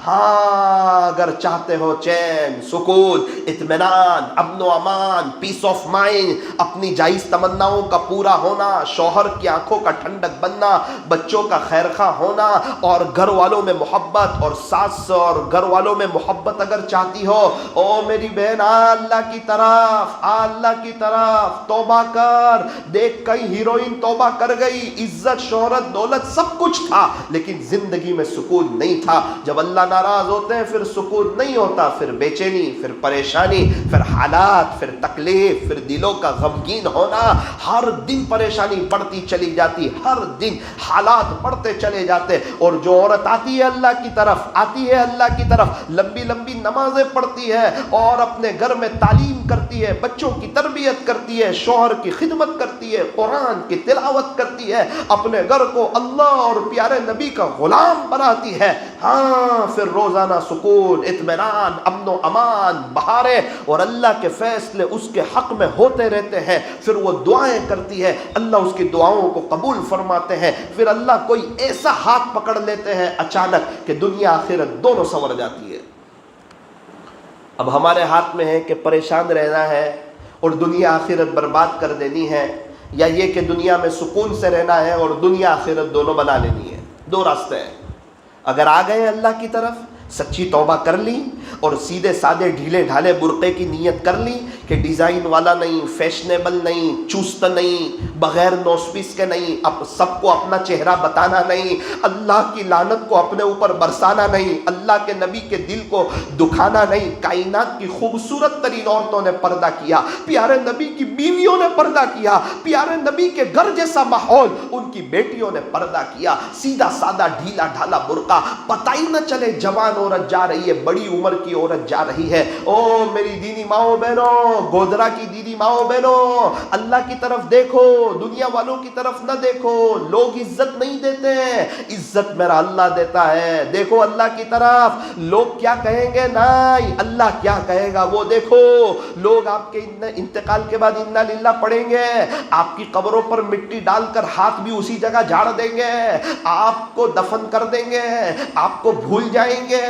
ہاں اگر چاہتے ہو چین، سکون، اطمینان، امن و امان، پیس آف مائنڈ، اپنی جائز تمناؤں کا پورا ہونا، شوہر کی آنکھوں کا ٹھنڈک بننا، بچوں کا خیر خواہ ہونا، اور گھر والوں میں محبت، اور ساس اور گھر والوں میں محبت اگر چاہتی ہو، او میری بہن اللہ کی طرف، اللہ کی طرف توبہ کر۔ دیکھ کئی ہیروئن توبہ کر گئی، عزت، شہرت، دولت سب کچھ تھا، لیکن زندگی میں سکون نہیں تھا۔ جب اللہ ناراض ہوتے ہیں پھر سکون نہیں ہوتا، پھر بے چینی، پھر پریشانی، پھر حالات، پھر تکلیف، پھر دلوں کا غمگین ہونا، ہر دن پریشانی بڑھتی چلی جاتی، ہر دن حالات بڑھتے چلے جاتے، اور جو عورت آتی ہے اللہ کی طرف، آتی ہے اللہ کی طرف، لمبی لمبی نمازیں پڑھتی ہے اور اپنے گھر میں تعلیم کرتی ہے، بچوں کی تربیت کرتی ہے، شوہر کی خدمت کرتی ہے، قرآن کی تلاوت کرتی ہے، اپنے گھر کو اللہ اور پیارے نبی کا غلام بناتی ہے، ہاں پھر روزانہ سکون، اطمینان، امن و امان، بہاریں اور اللہ کے فیصلے اس کے حق میں ہوتے رہتے ہیں، پھر وہ دعائیں کرتی ہے، اللہ اس کی دعاؤں کو قبول فرماتے ہیں، پھر اللہ کوئی ایسا ہاتھ پکڑ لیتے ہیں اچانک کہ دنیا آخرت دونوں سنور جاتی ہے۔ اب ہمارے ہاتھ میں ہے کہ پریشان رہنا ہے اور دنیا آخرت برباد کر دینی ہے، یا یہ کہ دنیا میں سکون سے رہنا ہے اور دنیا آخرت دونوں بنا لینی ہے۔ 2 راستے ہیں۔ اگر آ گئے اللہ کی طرف، سچی توبہ کر لی اور سیدھے سادے ڈھیلے ڈھالے برقعے کی نیت کر لی کہ ڈیزائن والا نہیں، فیشنیبل نہیں، چست نہیں، بغیر نوسپیس کے نہیں، اب سب کو اپنا چہرہ بتانا نہیں، اللہ کی لعنت کو اپنے اوپر برسانا نہیں، اللہ کے نبی کے دل کو دکھانا نہیں۔ کائنات کی خوبصورت ترین عورتوں نے پردہ کیا، پیارے نبی کی بیویوں نے پردہ کیا، پیارے نبی کے گھر جیسا ماحول ان کی بیٹیوں نے پردہ کیا، سیدھا سادہ ڈھیلا ڈھالا برقع، پتہ ہی نہ چلے جوان عورت جا رہی ہے، بڑی عمر کی عورت جا رہی ہے۔ او میری دینی ماؤں بہنوں، گودرا کی دینی ماؤں بہنوں، اللہ کی طرف دیکھو، دنیا والوں کی طرف نہ دیکھو۔ لوگ عزت نہیں دیتے ہیں، عزت میرا اللہ دیتا ہے۔ دیکھو اللہ کی طرف، لوگ کیا کہیں گے نہیں، اللہ کیا کہے گا وہ دیکھو۔ لوگ آپ کے انتقال کے بعد انا للہ پڑھیں گے، آپ کی قبروں پر مٹی ڈال کر ہاتھ بھی اسی جگہ جھاڑ دیں گے، آپ کو دفن کر دیں گے، آپ کو بھول جائیں گے،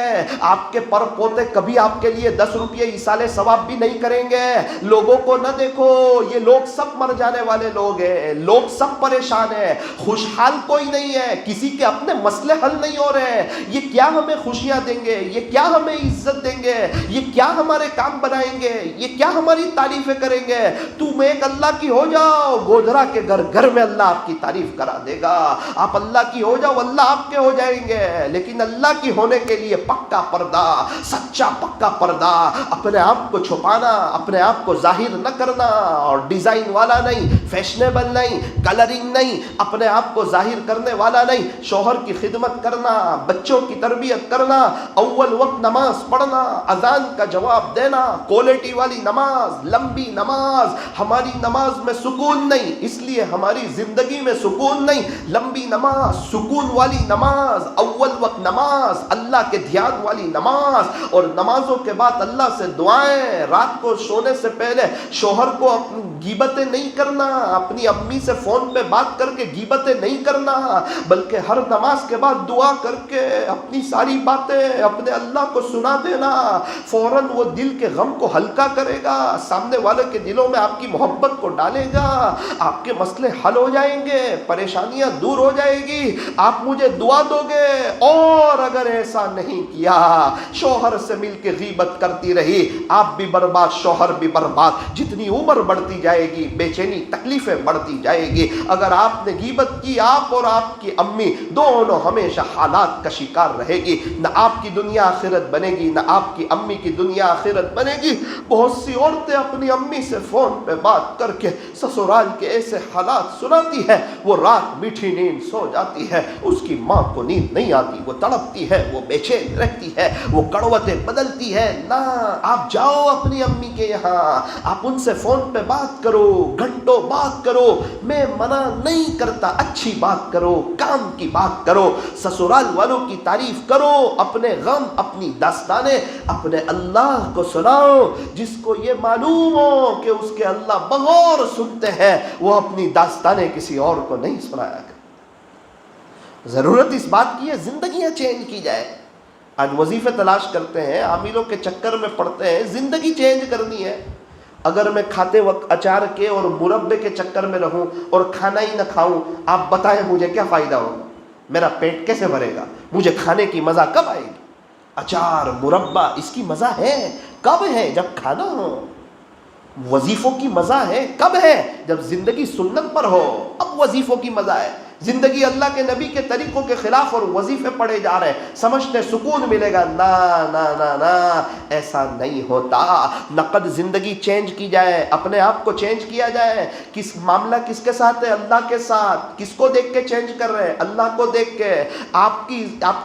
آپ کے پر پوتے کبھی آپ کے لیے 10 روپئے ایصال ثواب بھی نہیں کریں گے۔ لوگوں کو نہ دیکھو، یہ لوگ سب مر جانے والے لوگ ہیں، لوگ سب پریشان ہیں، خوشحال کوئی نہیں ہے، کسی کے اپنے مسئلے حل نہیں ہو رہے ہیں۔ یہ کیا ہمیں خوشیاں دیں گے، یہ کیا ہمیں عزت دیں گے، یہ کیا ہمارے کام بنائیں گے، یہ کیا ہماری تعریفیں کریں گے۔ تم ایک اللہ کی ہو جاؤ، گودرا کے گھر گھر میں اللہ آپ کی تعریف کرا دے گا۔ آپ اللہ کی ہو جاؤ، اللہ آپ کے ہو جائیں گے، لیکن اللہ کی ہونے کے لیے پکا پردہ، سچا پکا پردہ، اپنے آپ کو چھپانا، اپنے آپ کو ظاہر نہ کرنا، اور ڈیزائن والا نہیں، فیشنیبل نہیں، کلرنگ نہیں، اپنے آپ کو ظاہر کرنے والا نہیں، شوہر کی خدمت کرنا، بچوں کی تربیت کرنا، اول وقت نماز پڑھنا، اذان کا جواب دینا، کوالٹی والی نماز، لمبی نماز۔ ہماری نماز میں سکون نہیں، اس لیے ہماری زندگی میں سکون نہیں۔ لمبی نماز، سکون والی نماز، اول وقت نماز، اللہ کے دھیان والی نماز، اور نمازوں کے بعد اللہ سے دعائیں۔ رات کو سونے سے پہلے شوہر کو اپنی غیبتیں نہیں کرنا، اپنی امی سے فون پہ بات کر کے غیبتیں نہیں کرنا، بلکہ ہر نماز کے بعد دعا کر کے اپنی ساری باتیں اپنے اللہ کو سنا دینا۔ فوراً وہ دل کے غم کو ہلکا کرے گا، سامنے والے کے دلوں میں آپ کی محبت کو ڈالے گا، آپ کے مسئلے حل ہو جائیں گے، پریشانیاں دور ہو جائے گی۔ آپ مجھے دعا دو گے، اور اگر ایسا نہیں کیا، شوہر سے مل کے غیبت کرتی رہی، آپ بھی برباد، شوہر بھی برباد، جتنی عمر بڑھتی جائے گی بے چینی تکلیفیں بڑھتی جائے گی۔ اگر آپ نے غیبت کی، آپ اور آپ کی امی دونوں ہمیشہ حالات کا شکار رہے گی، نہ آپ کی دنیا آخرت بنے گی، نہ آپ کی امی کی دنیا آخرت بنے گی۔ بہت سی عورتیں اپنی امی سے فون پہ بات کر کے سسرال کے ایسے حالات سناتی ہے، وہ رات میٹھی نیند سو جاتی ہے، اس کی ماں کو نیند نہیں آتی، وہ تڑپتی ہے، وہ بے چین رہتی ہے، وہ کڑوتیں بدلتی ہے۔ نہ، آپ جاؤ اپنی امی کے یہاں، آپ ان سے فون پہ بات کرو، گھنٹوں بات کرو، میں منع نہیں کرتا، اچھی بات کرو، کام کی بات کرو، سسرال والوں کی تعریف کرو، اپنے غم، اپنی داستانیں اپنے اللہ کو سناؤ۔ جس کو یہ معلوم ہو کہ اس کے اللہ بغور سنتے ہیں، وہ اپنی داستانیں کسی اور کو نہیں سنایا کرے۔ ضرورت اس بات کی ہے زندگیاں چینج کی جائے۔ آج وظیفے تلاش کرتے ہیں، عاملوں کے چکر میں پڑتے ہیں، زندگی چینج کرنی ہے۔ اگر میں کھاتے وقت اچار کے اور مربے کے چکر میں رہوں اور کھانا ہی نہ کھاؤں، آپ بتائیں مجھے کیا فائدہ ہوگا؟ میرا پیٹ کیسے بھرے گا؟ مجھے کھانے کی مزہ کب آئے گی؟ اچار، مربہ، اس کی مزہ ہے کب ہے؟ جب کھانا ہو۔ وظیفوں کی مزہ ہے کب ہے؟ جب زندگی سنت پر ہو، اب وظیفوں کی مزہ ہے۔ زندگی اللہ کے نبی کے طریقوں کے خلاف اور وظیفے پڑے جا رہے ہیں، سمجھتے سکون ملے گا۔ نہ نہ نہ نہ، ایسا نہیں ہوتا۔ نقد زندگی چینج کی جائے، اپنے آپ کو چینج کیا جائے۔ کس معاملہ کس کے ساتھ ہے؟ اللہ کے ساتھ۔ کس کو دیکھ کے چینج کر رہے ہیں؟ اللہ کو دیکھ کے۔ آپ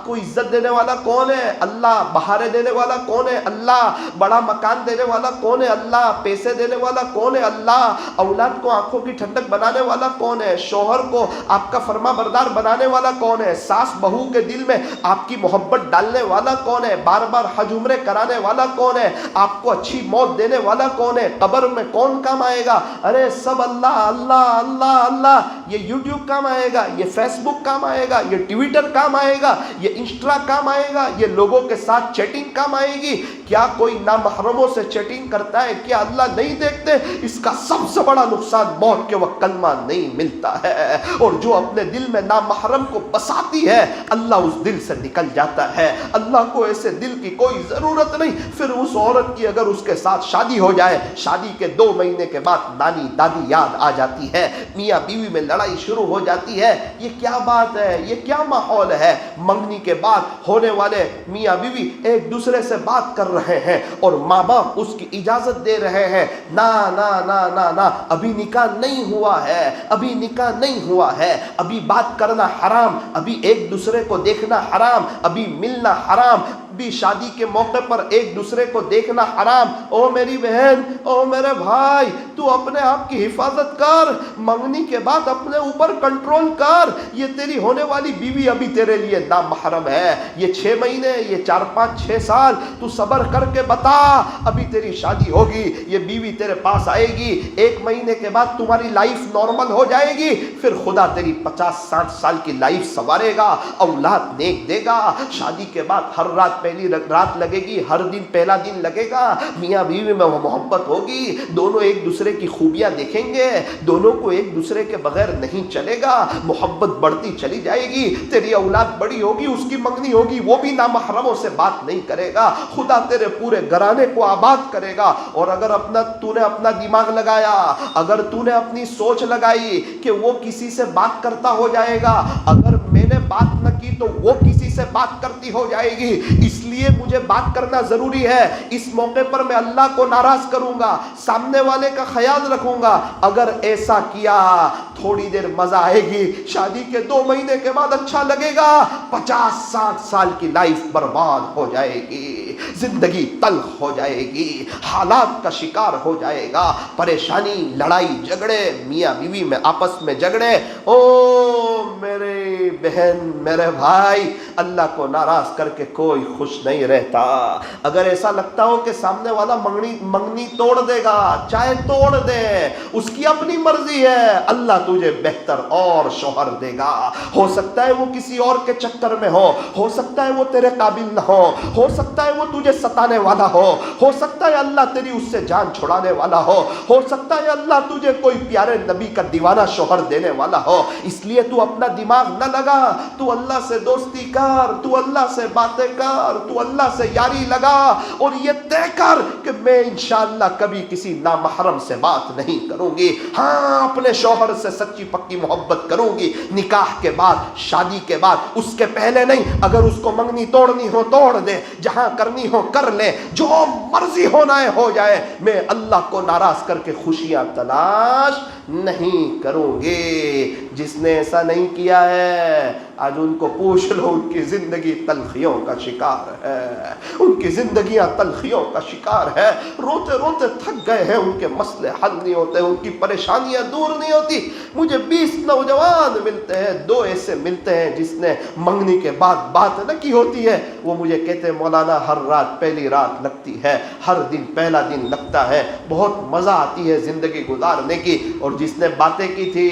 کو عزت دینے والا کون ہے؟ اللہ۔ بہاریں دینے والا کون ہے؟ اللہ۔ بڑا مکان دینے والا کون ہے؟ اللہ۔ پیسے دینے والا کون ہے؟ اللہ۔ اولاد کو آنکھوں کی ٹھنڈک بنانے والا کون ہے؟ شوہر کو آپ کا فرما بردار بنانے والا کون ہے؟ ساس بہو کے دل میں آپ کی محبت ڈالنے والا کون ہے؟ بار بار حج عمرے کرانے والا کون ہے؟ آپ کو اچھی موت دینے والا کون ہے؟ قبر میں کون کام آئے گا؟ ارے سب اللہ اللہ اللہ اللہ۔ یہ یوٹیوب کام آئے گا، یہ فیس بک کام آئے گا، یہ ٹویٹر کام آئے گا، یہ انسٹا کام آئے گا، یہ لوگوں کے ساتھ چیٹنگ کام آئے گی۔ کیا کوئی نامحرموں سے چیٹنگ کرتا ہے؟ کیا اللہ نہیں دیکھتے؟ اس کا سب سے بڑا نقصان موت کے وقت کلمہ نہیں ملتا ہے، اور جو اپنے دل میں نامحرم کو بساتی ہے، اللہ اس دل سے نکل جاتا ہے۔ اللہ کو ایسے دل کی کوئی ضرورت نہیں۔ پھر اس عورت کی اگر اس کے ساتھ شادی ہو جائے، شادی کے 2 مہینے کے بعد نانی دادی یاد آ جاتی ہے، میاں بیوی میں لڑائی شروع ہو جاتی ہے۔ یہ کیا بات ہے؟ یہ کیا ماحول ہے؟ منگنی کے بعد ہونے والے میاں بیوی ایک دوسرے سے بات کر رہے ہیں اور ماں باپ اس کی اجازت دے رہے ہیں۔ نہ نہ نہ نہ نہ، ابھی نکاح نہیں ہوا ہے، ابھی نکاح نہیں ہوا ہے، ابھی بات کرنا حرام، ابھی ایک دوسرے کو دیکھنا حرام، ابھی ملنا حرام، بھی شادی کے موقع پر ایک دوسرے کو دیکھنا حرام۔ او میری بہن، او میرے بھائی، تو اپنے آپ کی حفاظت کر، منگنی کے بعد اپنے اوپر کنٹرول کر۔ یہ تیری ہونے والی بیوی ابھی تیرے لیے نامحرم ہے۔ یہ 6 مہینے، یہ 4 5 6 سال تو صبر کر کے بتا، ابھی تیری شادی ہوگی، یہ بیوی تیرے پاس آئے گی، 1 مہینے کے بعد تمہاری لائف نارمل ہو جائے گی، پھر خدا تیری 50 60 سال کی لائف سنوارے گا، اولاد نیک دے گا۔ شادی کے بعد ہر رات پہلی رات لگے گی، ہر دن پہلا دن لگے گا، میاں بیوی میں وہ محبت ہوگی، دونوں ایک دوسرے کی خوبیاں دیکھیں گے، دونوں کو ایک دوسرے کے بغیر نہیں چلے گا، محبت بڑھتی چلی جائے گی، تیری اولاد بڑی ہوگی، اس کی منگنی ہوگی، وہ بھی نامحرموں سے بات نہیں کرے گا، خدا تیرے پورے گھرانے کو آباد کرے گا۔ اور اگر تو نے اپنا دماغ لگایا، اگر تو نے اپنی سوچ لگائی کہ وہ کسی سے بات کرتا ہو جائے گا، اگر میں نے بات نہ کی تو وہ کسی سے بات کرتی ہو جائے گی، اس لیے مجھے بات کرنا ضروری ہے، اس موقع پر میں اللہ کو ناراض کروں گا، سامنے والے کا خیال رکھوں گا۔ اگر ایسا کیا، تھوڑی دیر مزہ آئے گی، شادی کے 2 مہینے کے بعد اچھا لگے گا، 50 60 سال کی لائف برباد ہو جائے گی، زندگی تلخ ہو جائے گی، حالات کا شکار ہو جائے گا، پریشانی، لڑائی جھگڑے، میاں بیوی میں آپس میں جھگڑے۔ او میرے بہن، میرے بھائی، اللہ کو ناراض کر کے کوئی خوش نہیں رہتا۔ اگر ایسا لگتا ہو کہ سامنے والا منگنی توڑ دے گا، چاہے توڑ دے، اس کی اپنی مرضی ہے، اللہ تجھے بہتر اور شوہر دے گا۔ ہو سکتا ہے وہ کسی اور کے چکر میں ہو سکتا ہے وہ تیرے قابل نہ ہو سکتا ہے وہ تجھے ستانے والا ہو سکتا ہے اللہ تیری اس سے جان چھڑانے والا ہو سکتا ہے اللہ تجھے کوئی پیارے نبی کا دیوانہ شوہر دینے والا ہو۔ اس لیے تو اپنا دماغ نہ لگا، تو اللہ سے دوستی کر، کر، تو اللہ سے باتیں کر، تو اللہ سے یاری لگا، اور یہ طے کر کہ میں انشاءاللہ کبھی کسی نامحرم سے بات نہیں کروں گی، ہاں اپنے شوہر سے سچی پکی محبت کروں گی، نکاح کے بعد، شادی کے بعد، اس کے پہلے نہیں، اگر اس کو منگنی توڑنی ہو توڑ دے، جہاں کرنی ہو کر لے، جو مرضی ہونا ہے ہو جائے، میں اللہ کو ناراض کر کے خوشیاں تلاش نہیں کروں گے۔ جس نے ایسا نہیں کیا ہے آج ان کو پوچھ لو، ان کی زندگی تلخیوں کا شکار ہے، ان کی زندگیاں تلخیوں کا شکار ہے، روتے روتے تھک گئے ہیں، ان کے مسئلے حل نہیں ہوتے، ان کی پریشانیاں دور نہیں ہوتی۔ مجھے 20 نوجوان ملتے ہیں، 2 ایسے ملتے ہیں جس نے منگنی کے بعد بات نہ کی ہوتی ہے، وہ مجھے کہتے ہیں مولانا ہر رات پہلی رات لگتی ہے، ہر دن پہلا دن لگتا ہے، بہت مزہ آتی ہے زندگی گزارنے کی، اور جس نے باتیں کی تھی،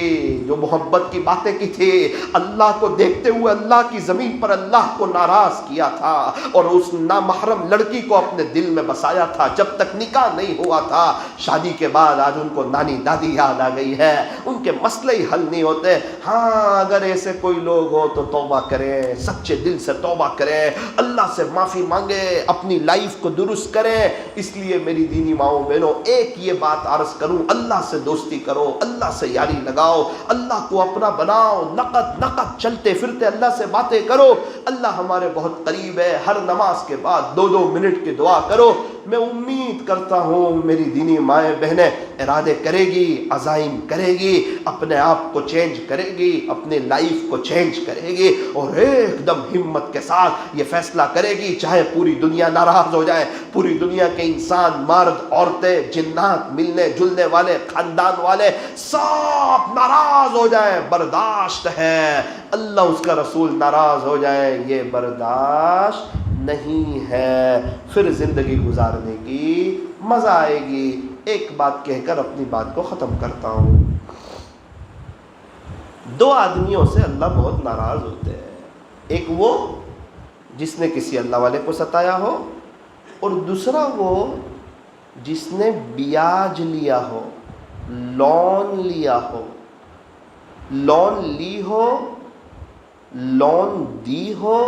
جو محبت کی باتیں کی تھی، اللہ کو دیکھتے ہوئے اللہ کی زمین پر اللہ کو ناراض کیا تھا، اور اس نامحرم لڑکی کو اپنے دل میں بسایا تھا جب تک نکاح نہیں ہوا تھا، شادی کے بعد آج ان کو نانی دادی یاد آ گئی ہے، ان کے مسئلے ہی حل نہیں ہوتے۔ ہاں اگر ایسے کوئی لوگ ہو تو توبہ کریں، سچے دل سے توبہ کریں، اللہ سے معافی مانگے، اپنی لائف کو درست کریں۔ اس لیے میری دینی ماؤں بہنوں ایک یہ بات عرض کروں، اللہ سے دوستی کرو، اللہ سے یاری لگاؤ، اللہ کو اپنا بناؤ، نقد چلتے پھرتے اللہ سے باتیں کرو، اللہ ہمارے بہت قریب ہے۔ ہر نماز کے بعد 2 منٹ کی دعا کرو۔ میں امید کرتا ہوں میری دینی مائیں بہنیں ارادے کرے گی، عزائم کرے گی، اپنے آپ کو چینج کرے گی، اپنے لائف کو چینج کرے گی، اور ایک دم ہمت کے ساتھ یہ فیصلہ کرے گی، چاہے پوری دنیا ناراض ہو جائے، پوری دنیا کے انسان، مرد، عورتیں، جنات، ملنے جلنے والے، خاندان والے سب ناراض ہو جائیں، برداشت ہے، اللہ اس کا رسول ناراض ہو جائے، یہ برداشت نہیں ہے، پھر زندگی گزارنے کی مزہ آئے گی۔ ایک بات کہہ کر اپنی بات کو ختم کرتا ہوں۔ 2 آدمیوں سے اللہ بہت ناراض ہوتے ہیں، ایک وہ جس نے کسی اللہ والے کو ستایا ہو، اور دوسرا وہ جس نے بیاج لیا ہو، لون لیا ہو، لون لی ہو، لون دی ہو،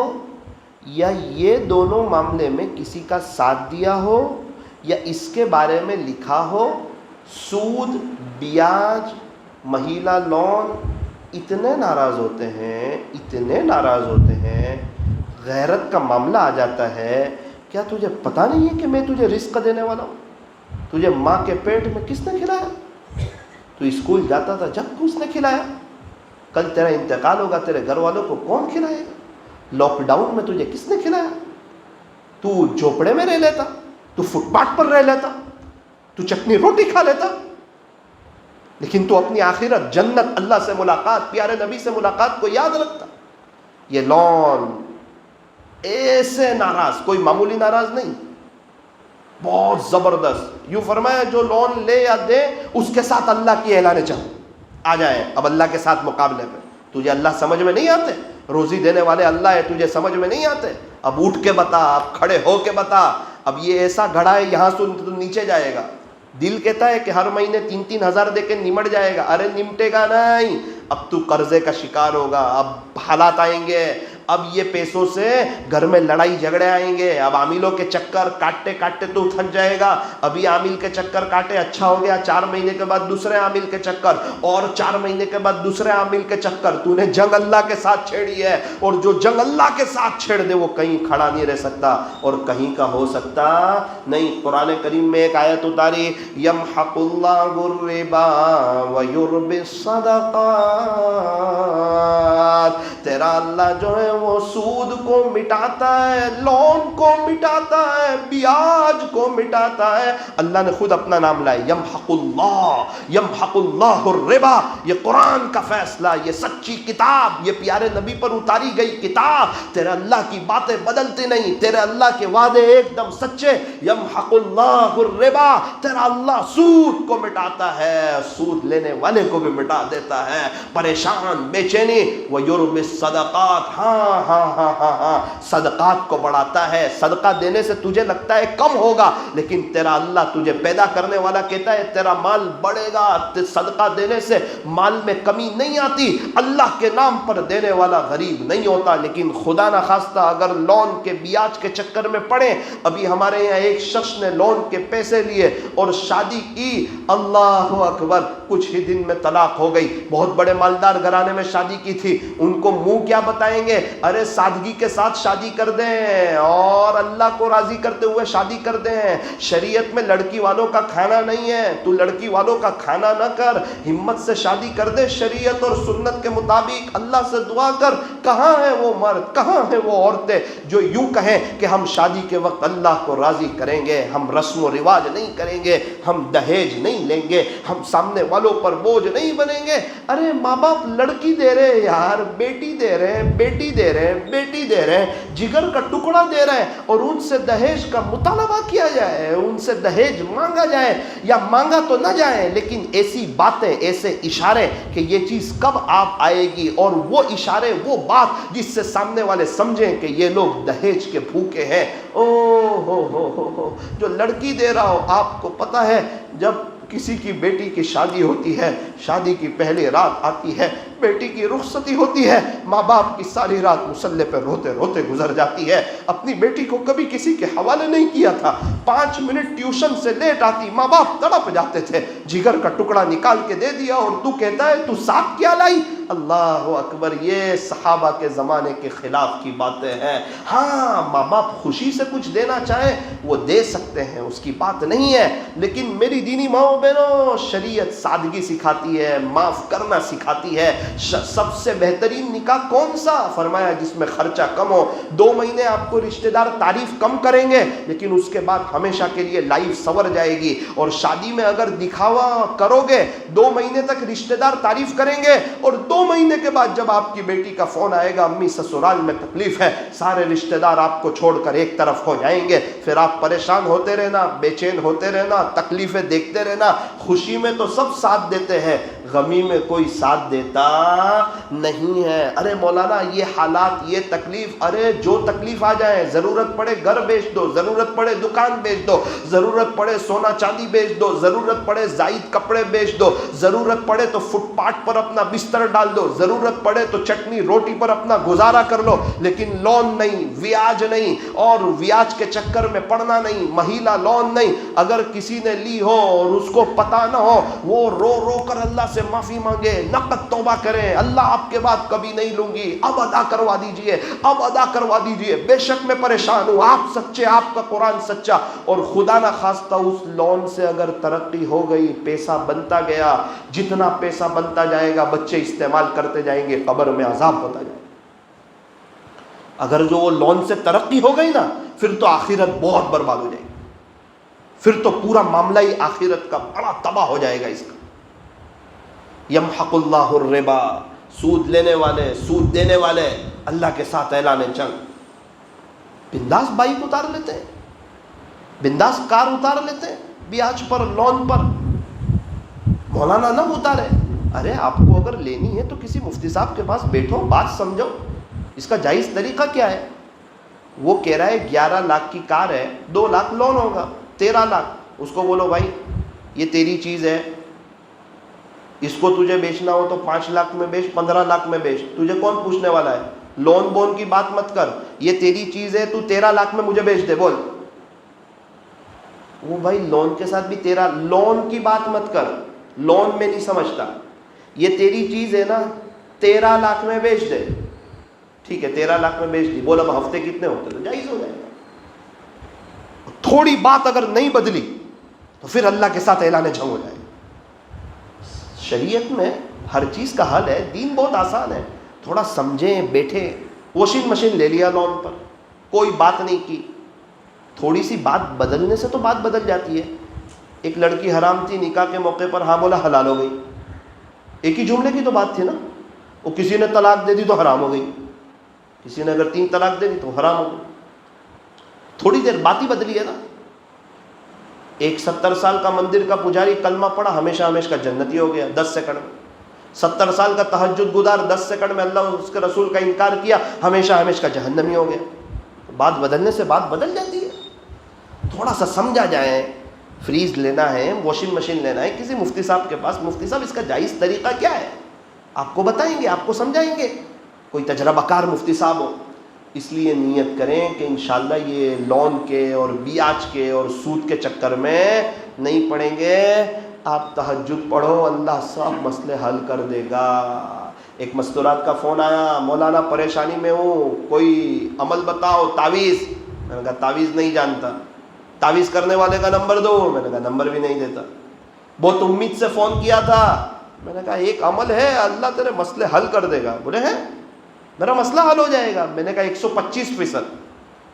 یا یہ دونوں معاملے میں کسی کا ساتھ دیا ہو، یا اس کے بارے میں لکھا ہو، سود، بیاج، مہیلا لون، اتنے ناراض ہوتے ہیں، اتنے ناراض ہوتے ہیں، غیرت کا معاملہ آ جاتا ہے۔ کیا تجھے پتہ نہیں ہے کہ میں تجھے رزق دینے والا ہوں؟ تجھے ماں کے پیٹ میں کس نے کھلایا؟ تو اسکول جاتا تھا جب کس نے کھلایا؟ کل تیرا انتقال ہوگا، تیرے گھر والوں کو کون کھلائے گا؟ لاک ڈاؤن میں تجھے کس نے کھلایا؟ تو جھوپڑے میں رہ لیتا، تو فٹ پاتھ پر رہ لیتا، تو چٹنی روٹی کھا لیتا، لیکن تو اپنی آخرت، جنت، اللہ سے ملاقات، پیارے نبی سے ملاقات کو یاد رکھتا۔ یہ لون ایسے ناراض، کوئی معمولی ناراض نہیں، بہت زبردست۔ یوں فرمایا جو لون لے یا دے اس کے ساتھ اللہ کی اعلان چاہو آ جائے۔ اب اللہ کے ساتھ مقابلے میں تجھے اللہ سمجھ میں نہیں آتے، روزی دینے والے اللہ ہے، تجھے سمجھ میں نہیں آتے، اب اٹھ کے بتا، اب کھڑے ہو کے بتا، اب یہ ایسا گھڑا ہے یہاں سے تو نیچے جائے گا۔ دل کہتا ہے کہ ہر مہینے 3-3 ہزار دے کے نمٹ جائے گا، ارے نمٹے گا نہیں، اب تو قرضے کا شکار ہوگا، اب حالات آئیں گے، اب یہ پیسوں سے گھر میں لڑائی جھگڑے آئیں گے، اب عاملوں کے چکر کاٹتے کاٹتے تو تھک جائے گا، ابھی عامل کے چکر کاٹے اچھا ہو گیا، 4 مہینے کے بعد دوسرے عامل کے چکر، اور 4 مہینے کے بعد دوسرے عامل کے چکر، تو نے جنگ اللہ کے ساتھ چھیڑی ہے، اور جو جنگ اللہ کے ساتھ چھیڑ دے وہ کہیں کھڑا نہیں رہ سکتا اور کہیں کا ہو سکتا نہیں۔ قرآن کریم میں ایک آیت اتاری، یمحق اللہ الربا ویربی الصدقات، تیرا اللہ جو ہے وہ سود کو مٹاتا ہے، لون کو مٹاتا ہے، بیاج کو مٹاتا ہے۔ اللہ نے خود اپنا نام لایا، یمحق اللہ الربا، یہ قرآن کا فیصلہ، یہ سچی کتاب، یہ پیارے نبی پر اتاری گئی کتاب، تیرے اللہ کی باتیں بدلتی نہیں، تیرے اللہ کے وعدے ایک دم سچے۔ یمحق اللہ الربا، تیرا اللہ سود کو مٹاتا ہے، سود لینے والے کو بھی مٹا دیتا ہے، پریشان، بے چینی، ویربی الصدقات، ہاں ہاں صدقات کو بڑھاتا ہے. صدقہ دینے سے تجھے لگتا ہے کم ہوگا, لیکن تیرا اللہ تجھے پیدا کرنے والا کہتا ہے تیرا مال بڑھے گا. صدقہ دینے سے مال میں کمی نہیں آتی. اللہ کے نام پر دینے والا غریب نہیں ہوتا. لیکن خدا نہ خواستہ اگر لون کے بیاج کے چکر میں پڑے, ابھی ہمارے یہاں ایک شخص نے لون کے پیسے لیے اور شادی کی, اللہ اکبر, کچھ ہی دن میں طلاق ہو گئی. بہت بڑے مالدار گھرانے میں شادی کی تھی. ان کو منہ کیا بتائیں گے؟ ارے سادگی کے ساتھ شادی کر دیں اور اللہ کو راضی کرتے ہوئے شادی کر دیں. شریعت میں لڑکی والوں کا کھانا نہیں ہے, تو لڑکی والوں کا کھانا نہ کر, ہمت سے شادی کر دے شریعت اور سنت کے مطابق. اللہ سے دعا کر, کہاں ہے وہ مرد, کہاں ہے وہ عورتیں جو یوں کہیں کہ ہم شادی کے وقت اللہ کو راضی کریں گے, ہم رسم و رواج نہیں کریں گے, ہم دہیج نہیں لیں گے, ہم سامنے والوں پر بوجھ نہیں بنیں گے. ارے ماں باپ لڑکی دے رہے ہیں یار, بیٹی دے رہے ہیں, بیٹی دے رہے ہیں, بیٹی دے رہے ہیں, جگر کا ٹکڑا دے رہے ہیں, اور ان سے دہیج کا مطالبہ کیا جائے, ان سے دہیج مانگا جائے, یا مانگا تو نہ جائے لیکن ایسی باتیں, ایسے اشارے کہ یہ چیز کب آپ آئے گی, اور وہ اشارے, وہ بات جس سے سامنے والے سمجھیں کہ یہ لوگ دہیج کے بھوکے ہیں. او ہو جو لڑکی دے رہا ہو, آپ کو پتا ہے جب کسی کی بیٹی کی شادی ہوتی ہے, شادی کی پہلی رات آتی ہے, بیٹی کی رخصتی ہوتی ہے, ماں باپ کی ساری رات مصلے پہ روتے روتے گزر جاتی ہے. اپنی بیٹی کو کبھی کسی کے حوالے نہیں کیا تھا, 5 منٹ ٹیوشن سے لیٹ آتی, ماں باپ تڑپ جاتے تھے, جگر کا ٹکڑا نکال کے دے دیا, اور تو کہتا ہے تو ساتھ کیا لائی. اللہ اکبر, یہ صحابہ کے زمانے کے خلاف کی باتیں ہیں. ہاں ماں باپ خوشی سے کچھ دینا چاہیں وہ دے سکتے ہیں, اس کی بات نہیں ہے, لیکن میری دینی ماؤں بہنوں, شریعت سادگی سکھاتی ہے, معاف کرنا سکھاتی ہے. سب سے بہترین نکاح کون سا؟ فرمایا جس میں خرچہ کم ہو. 2 مہینے آپ کو رشتہ دار تعریف کم کریں گے, لیکن اس کے بعد ہمیشہ کے لیے لائف سنور جائے گی. اور شادی میں اگر دکھاوا کرو گے, 2 مہینے تک رشتہ دار تعریف کریں گے, اور 2 مہینے کے بعد جب آپ کی بیٹی کا فون آئے گا, امی سسرال میں تکلیف ہے, سارے رشتہ دار آپ کو چھوڑ کر ایک طرف ہو جائیں گے. پھر آپ پریشان ہوتے رہنا, بے چین ہوتے رہنا, تکلیفیں دیکھتے رہنا. خوشی میں تو سب ساتھ دیتے ہیں, غمی میں کوئی ساتھ دیتا نہیں ہے. ارے مولانا یہ حالات, یہ تکلیف, ارے جو تکلیف آ جائے, ضرورت پڑے گھر بیچ دو, ضرورت پڑے دکان بیچ دو, ضرورت پڑے سونا چاندی بیچ دو, ضرورت پڑے زائد کپڑے بیچ دو, ضرورت پڑے تو فٹ پاتھ پر اپنا بستر ڈال دو, ضرورت پڑے تو چٹنی روٹی پر اپنا گزارا کر لو, لیکن لون نہیں, بیاج نہیں, اور بیاج کے چکر میں پڑنا نہیں, مہیلا لون نہیں. اگر کسی نے لی ہو اور اس کو پتا نہ ہو, وہ رو رو کر اللہ سے معافی مانگے, نقد توبہ کرے, اللہ آپ کے بعد کبھی نہیں لوں گی, اب ادا کروا دیجئے, اب ادا کروا دیجئے, بے شک میں پریشان ہوں, آپ سچے, آپ کا قرآن سچا. اور خدا نہ خواستہ اس لون سے اگر ترقی ہو گئی, پیسہ بنتا گیا, جتنا پیسہ بنتا جائے گا بچے استعمال کرتے جائیں گے, قبر میں عذاب ہوتا جائے گا. اگر جو وہ لون سے ترقی ہو گئی نا, پھر تو آخرت بہت برباد ہو جائے گی, پھر تو پورا معاملہ ہی آخرت کا بڑا تباہ ہو جائے گا. اس کا یمحق اللہ الربا, سود لینے والے, سود دینے والے, اللہ کے ساتھ اعلان جنگ. بنداس بائک اتار لیتے ہیں, بنداس کار اتار لیتے ہیں, بیاج پر, لون پر. مولانا نہ اتارے. ارے آپ کو اگر لینی ہے تو کسی مفتی صاحب کے پاس بیٹھو, بات سمجھو, اس کا جائز طریقہ کیا ہے. وہ کہہ رہا ہے 11 لاکھ کی کار ہے, 2 لاکھ لون ہوگا, 13 لاکھ. اس کو بولو بھائی یہ تیری چیز ہے, اس کو تجھے بیچنا ہو تو 5 لاکھ میں بیچ, 15 لاکھ میں بیچ, تجھے کون پوچھنے والا ہے. لون بون کی بات مت کر, یہ تیری چیز ہے, تو 13 لاکھ میں مجھے بیچ دے, بول. وہ بھائی لون کے ساتھ بھی 13, لون کی بات مت کر, لون میں نہیں سمجھتا. یہ تیری چیز ہے نا, 13 لاکھ میں بیچ دے. ٹھیک ہے 13 لاکھ میں بیچ دی, بول اب ہفتے کتنے ہوتے تو جائز ہو جائے گا. تھوڑی بات اگر نہیں بدلی تو پھر اللہ کے ساتھ اعلان جنگ ہو جائے گا. شریعت میں ہر چیز کا حل ہے, دین بہت آسان ہے. تھوڑا سمجھیں, بیٹھے. واشنگ مشین لے لیا لون پر, کوئی بات نہیں کی, تھوڑی سی بات بدلنے سے تو بات بدل جاتی ہے. ایک لڑکی حرام تھی, نکاح کے موقع پر ہاں بولا, حلال ہو گئی. ایک ہی جملے کی تو بات تھی نا. وہ کسی نے طلاق دے دی تو حرام ہو گئی, کسی نے اگر 3 طلاق دے دی تو حرام ہو گئی. تھوڑی دیر بات ہی بدلی ہے نا. ایک 70 سال کا مندر کا پجاری کلمہ پڑھا, ہمیشہ ہمیشہ کا جنتی ہو گیا 10 سیکنڈ میں. 70 سال کا تہجد گزار 10 سیکنڈ میں اللہ اور اس کے رسول کا انکار کیا، ہمیشہ ہمیشہ کا جہنمی ہو گیا۔ بات بدلنے سے بات بدل جاتی ہے۔ تھوڑا سا سمجھا جائے، فریج لینا ہے، واشنگ مشین لینا ہے، کسی مفتی صاحب کے پاس، مفتی صاحب اس کا جائز طریقہ کیا ہے، آپ کو بتائیں گے، آپ کو سمجھائیں گے، کوئی تجربہ کار مفتی صاحب ہو۔ اس لیے نیت کریں کہ انشاءاللہ یہ لون کے اور بیاج کے اور سود کے چکر میں نہیں پڑیں گے۔ آپ تہجد پڑھو، اللہ سب مسئلے حل کر دے گا۔ ایک مستورات کا فون آیا، مولانا پریشانی میں ہوں، کوئی عمل بتاؤ، تعویذ۔ میں نے کہا تعویذ نہیں جانتا، تعویذ کرنے والے کا نمبر دو۔ میں نے کہا نمبر بھی نہیں دیتا۔ بہت امید سے فون کیا تھا، میں نے کہا ایک عمل ہے، اللہ تیرے مسئلے حل کر دے گا۔ بولے ہیں میرا مسئلہ حل ہو جائے گا۔ میں نے کہا 125%۔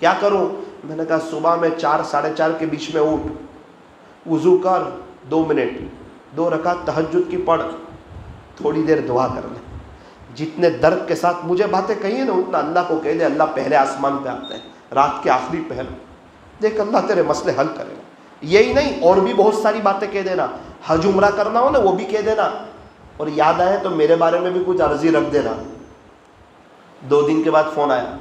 کیا کروں؟ میں نے کہا صبح میں 4 ساڑھے 4 کے بیچ میں اٹھ، وضو کر، 2 منٹ 2 رکعت تہجد کی پڑھ، تھوڑی دیر دعا کر لے، جتنے درد کے ساتھ مجھے باتیں کہی ہیں نا اتنا اللہ کو کہہ دے، اللہ پہلے آسمان پہ آتے ہیں رات کے آخری پہر، دیکھ اللہ تیرے مسئلے حل کرے گا۔ یہی نہیں، اور بھی بہت ساری باتیں کہہ دینا، حج عمرہ کرنا ہو نا وہ بھی کہہ دینا، اور یاد آئے تو میرے بارے میں بھی کچھ عرضی رکھ دینا۔ 2 دن کے بعد فون آیا،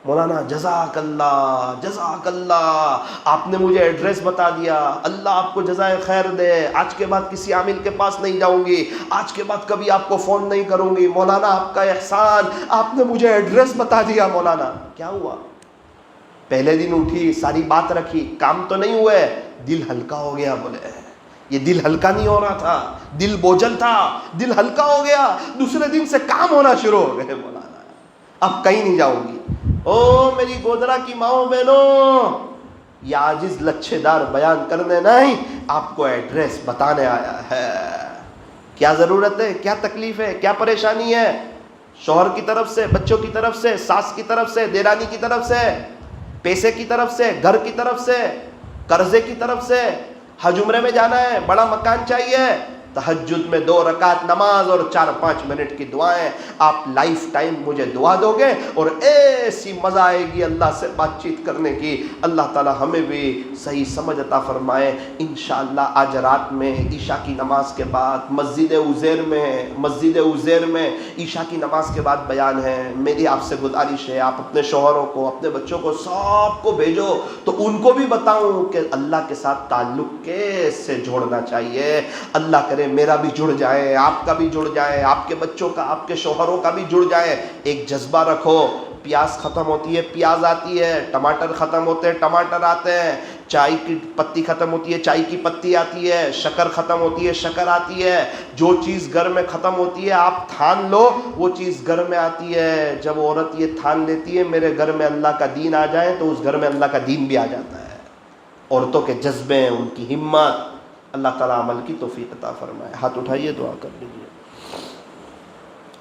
مولانا جزاک اللہ جزاک اللہ، آپ نے مجھے ایڈریس بتا دیا، اللہ آپ کو جزائے خیر دے، آج کے بعد کسی عامل کے پاس نہیں جاؤں گی، آج کے بعد کبھی آپ کو فون نہیں کروں گی، مولانا آپ کا احسان، آپ نے مجھے ایڈریس بتا دیا مولانا۔ کیا ہوا؟ پہلے دن اٹھی، ساری بات رکھی، کام تو نہیں ہوئے، دل ہلکا ہو گیا۔ بولے یہ دل ہلکا نہیں ہو رہا تھا، دل بوجھل تھا، دل ہلکا ہو گیا، دوسرے دن سے کام ہونا شروع ہو گئے۔ مولانا اب کہیں نہیں جاؤں گی۔ او میری گودرا کی ماؤں بہنوں، یہ عاجز لچھے دار بیان کرنے نہیں، آپ کو ایڈریس بتانے آیا ہے۔ کیا ضرورت ہے، کیا تکلیف ہے، کیا پریشانی ہے؟ شوہر کی طرف سے، بچوں کی طرف سے، ساس کی طرف سے، دیرانی کی طرف سے، پیسے کی طرف سے، گھر کی طرف سے، قرضے کی طرف سے، حج عمرے میں جانا ہے، بڑا مکان چاہیے، تہجد میں 2 رکعت نماز اور 4-5 منٹ کی دعائیں، آپ لائف ٹائم مجھے دعا دو گے اور ایسی مزہ آئے گی اللہ سے بات چیت کرنے کی۔ اللہ تعالی ہمیں بھی صحیح سمجھ عطا فرمائے۔ انشاءاللہ آج رات میں عشاء کی نماز کے بعد مسجد عزیر میں عشاء کی نماز کے بعد بیان ہے۔ میری آپ سے گزارش ہے، آپ اپنے شوہروں کو، اپنے بچوں کو، سب کو بھیجو تو ان کو بھی بتاؤں کہ اللہ کے ساتھ تعلق کیسے جوڑنا چاہیے۔ اللہ کرے میرا بھی جڑ جائے، آپ کا بھی جڑ جائے، آپ کے بچوں کا، آپ کے شوہروں کا بھی جڑ جائے۔ ایک جذبہ رکھو، پیاز ختم ہوتی ہے پیاز آتی ہے، ٹماٹر ختم ہوتے ہیں ٹماٹر آتے ہیں، چائے کی پتی ختم ہوتی ہے چائے کی پتی آتی ہے، شکر ختم ہوتی ہے شکر آتی ہے۔ جو چیز گھر میں ختم ہوتی ہے آپ تھان لو، وہ چیز گھر میں آتی ہے۔ جب عورت یہ تھان لیتی ہے میرے گھر میں اللہ کا دین آ جائے، تو اس گھر میں اللہ کا دین بھی آ جاتا ہے۔ عورتوں کے جذبے، ان کی ہمت، اللہ تعالیٰ عمل کی توفیق عطا فرمائے۔ ہاتھ اٹھائیے، دعا کر لیجیے۔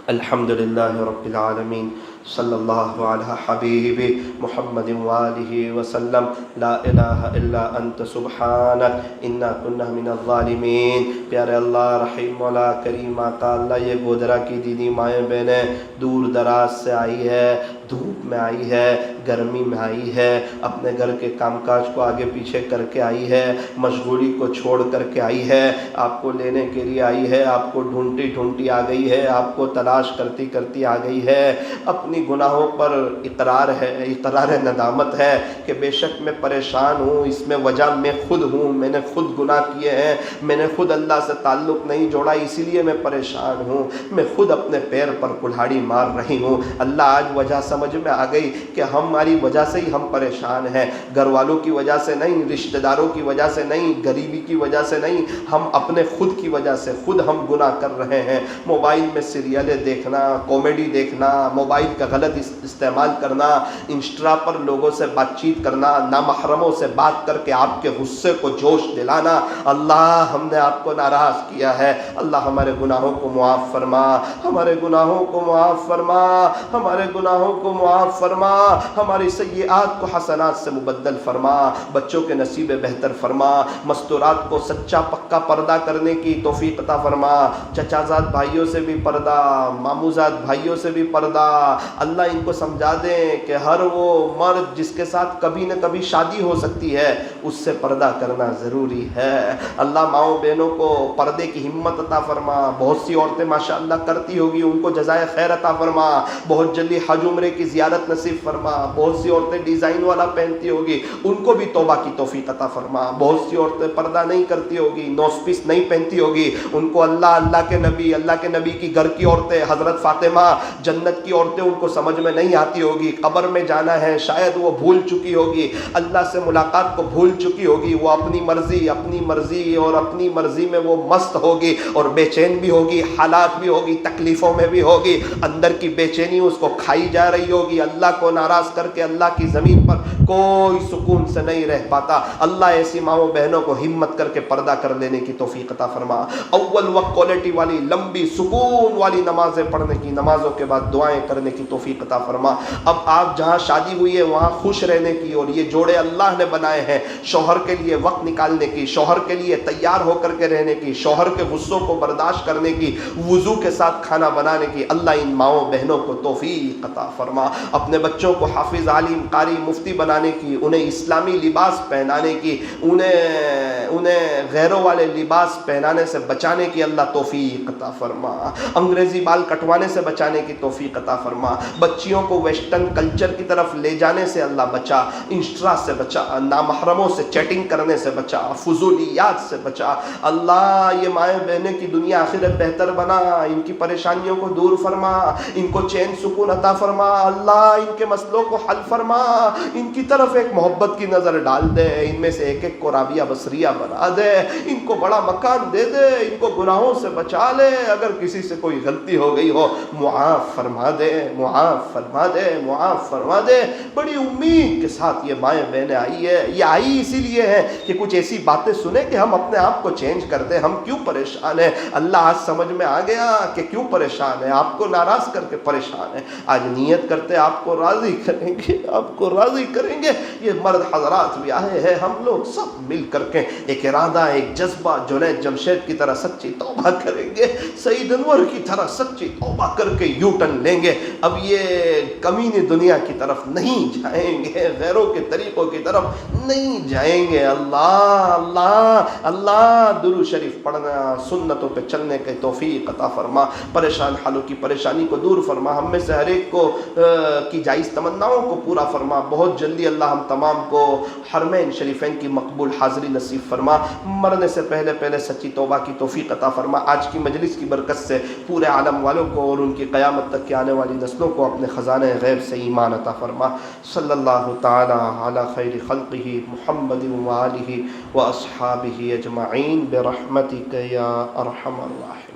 الحمدللہ رب العالمین، صلی اللہ علی حبیب محمد وآلہ وسلم، لا الہ الا انت سبحانک انا کنا من الظالمین۔ پیارے اللہ، رحیم مولا، کریم آقا، اللہ یہ گودرا کی دیدی مائیں بہنیں دور دراز سے آئی ہے، دھوپ میں آئی ہے، گرمی میں آئی ہے، اپنے گھر کے کام کاج کو آگے پیچھے کر کے آئی ہے، مشغولی کو چھوڑ کر کے آئی ہے، آپ کو لینے کے لیے آئی ہے، آپ کو ڈھونڈتی ڈھونڈتی آ گئی ہے، آپ کو تلاش کرتی کرتی آ گئی ہے۔ اپنی گناہوں پر اقرار ہے، اقرار ندامت ہے کہ بے شک میں پریشان ہوں، اس میں وجہ میں خود ہوں، میں نے خود گناہ کیے ہیں، میں نے خود اللہ سے تعلق نہیں جوڑا، اسی لیے میں پریشان ہوں، میں خود اپنے پیر پر کلہاڑی مار رہی ہوں۔ اللہ آج وجہ سمجھ میں آ گئی کہ ہماری وجہ سے ہی ہم پریشان ہیں، گھر والوں کی وجہ سے نہیں، رشتہ داروں کی وجہ سے نہیں، غریبی کی وجہ سے نہیں، ہم اپنے خود کی وجہ سے خود ہم گناہ کر رہے ہیں۔ موبائل میں سیریلیں دیکھنا، کامیڈی دیکھنا، موبائل کا غلط استعمال کرنا، انسٹا پر لوگوں سے بات چیت کرنا، نامحرموں سے بات کر کے آپ کے غصے کو جوش دلانا، اللہ ہم نے آپ کو ناراض کیا ہے۔ اللہ ہمارے گناہوں کو معاف فرما، ہمارے گناہوں کو معاف فرما، ہمارے گناہوں کو کو معاف فرما، ہماری سیئات کو حسنات سے مبدل فرما، بچوں کے نصیب بہتر فرما، مستورات کو سچا پکا پردہ کرنے کی توفیق عطا فرما، چچا زاد بھائیوں سے بھی پردہ، ماموں زاد بھائیوں سے بھی پردہ، اللہ ان کو سمجھا دیں کہ ہر وہ مرد جس کے ساتھ کبھی نہ کبھی شادی ہو سکتی ہے اس سے پردہ کرنا ضروری ہے۔ اللہ ماؤں بہنوں کو پردے کی ہمت عطا فرما، بہت سی عورتیں ماشاءاللہ کرتی ہوگی ان کو جزائے خیر عطا فرما، بہت جلدی حج عمرے کی زیارت نصیب فرما، بہت سی عورتیں ڈیزائن والا پہنتی ہوگی ان کو بھی توبہ کی توفیق عطا فرما، بہت سی عورتیں پردہ نہیں کرتی ہوگی، نوز پیس نہیں پہنتی ہوگی ان کو اللہ کے نبی کی گھر کی عورتیں، حضرت فاطمہ جنت کی عورتیں ان کو سمجھ میں نہیں آتی ہوگی، قبر میں جانا ہے شاید وہ بھول چکی ہوگی، اللہ سے ملاقات کو بھول چکی ہوگی، وہ اپنی مرضی اور اپنی مرضی میں وہ مست ہوگی اور بے چین بھی ہوگی، حالات بھی ہوگی، تکلیفوں میں بھی ہوگی، اندر کی بے چینی اس کو کھائی جا رہی ہوگی، اللہ کو ناراض کر کے اللہ کی زمین پر کوئی سکون سے نہیں رہ پاتا۔ اللہ ایسی ماؤں بہنوں کو ہمت کر کے پردہ کر لینے کی توفیق عطا فرما، اول وقت کوالٹی والی لمبی سکون والی نمازیں پڑھنے کی، نمازوں کے بعد دعائیں کرنے کی توفیق عطا فرما۔ اب آپ جہاں شادی ہوئی ہے وہاں خوش رہنے کی، اور یہ جوڑے اللہ نے بنائے ہیں شوہر کے لیے وقت نکالنے کی، شوہر کے لیے تیار ہو کر کے رہنے کی، شوہر کے غصوں کو برداشت کرنے کی، وضو کے ساتھ کھانا بنانے کی، اللہ ان ماؤں بہنوں کو توفیق عطا فرما۔ اپنے بچوں کو حافظ، عالم، قاری، مفتی بنانے کی، انہیں اسلامی لباس پہنانے کی، انہیں غیروں والے لباس پہنانے سے بچانے کی اللہ توفیق عطا فرما، انگریزی بال کٹوانے سے بچانے کی توفیق عطا فرما، بچیوں کو ویسٹرن کلچر کی طرف لے جانے سے اللہ بچا، انسٹا سے بچا، نامحرموں سے چیٹنگ کرنے سے بچا، فضولیات سے بچا۔ اللہ یہ مائیں بہنیں کی دنیا آخرت بہتر بنا، ان کی پریشانیوں کو دور فرما، ان کو چین سکون عطا فرما، اللہ ان کے مسئلوں کو حل فرما، ان کی طرف ایک محبت کی نظر ڈال دے، ان میں سے ایک ایک کو رابعہ بصریہ بنا دے، ان کو بڑا مکان دے دے، ان کو گناہوں سے بچا لے، اگر کسی سے کوئی غلطی ہو گئی ہو معاف فرما دے، معاف فرما دے، معاف فرما دے۔ بڑی امید کے ساتھ یہ مائیں بہنیں آئی ہے، یہ آئی اسی لیے ہے کہ کچھ ایسی باتیں سنیں کہ ہم اپنے آپ کو چینج کر دیں، ہم کیوں پریشان ہیں۔ اللہ آج سمجھ میں آ گیا کہ کیوں پریشان ہیں، آپ کو ناراض کر کے پریشان ہیں۔ آج نیت کرتے آپ کو راضی کریں گے، آپ کو راضی کریں گے۔ یہ مرد حضرات بھی آئے ہیں، ہم لوگ سب مل کر کے ایک ارادہ، ایک جذبہ، جنید جمشید کی طرح سچی توبہ کریں گے، سعید انور کی طرح سچی توبہ کر کے یو ٹرن لیں گے۔ اب یہ کمینی دنیا کی طرف نہیں جائیں گے، غیروں کے طریقوں کی طرف نہیں جائیں گے۔ اللہ اللہ اللہ درود شریف پڑھنا، سنتوں پہ چلنے کے توفیق عطا فرما، پریشان حالوں کی پریشانی کو دور فرما، ہم میں سے ہر ایک کو کی جائز تمناؤں کو پورا فرما۔ بہت جلدی اللہ ہم تمام کو حرمین شریفین کی مقبول حاضری نصیب فرما، مرنے سے پہلے سچی توبہ کی توفیق عطا فرما۔ آج کی مجلس کی برکت سے پورے عالم والوں کو اور ان کی قیامت تک کے آنے والی نسلوں کو اپنے خزانے غیب سے ایمان عطا فرما۔ صلی اللہ تعالی علی خیر خلقہ محمد و آلہ و اصحابہ اجمعین برحمتک یا ارحم الراحمین۔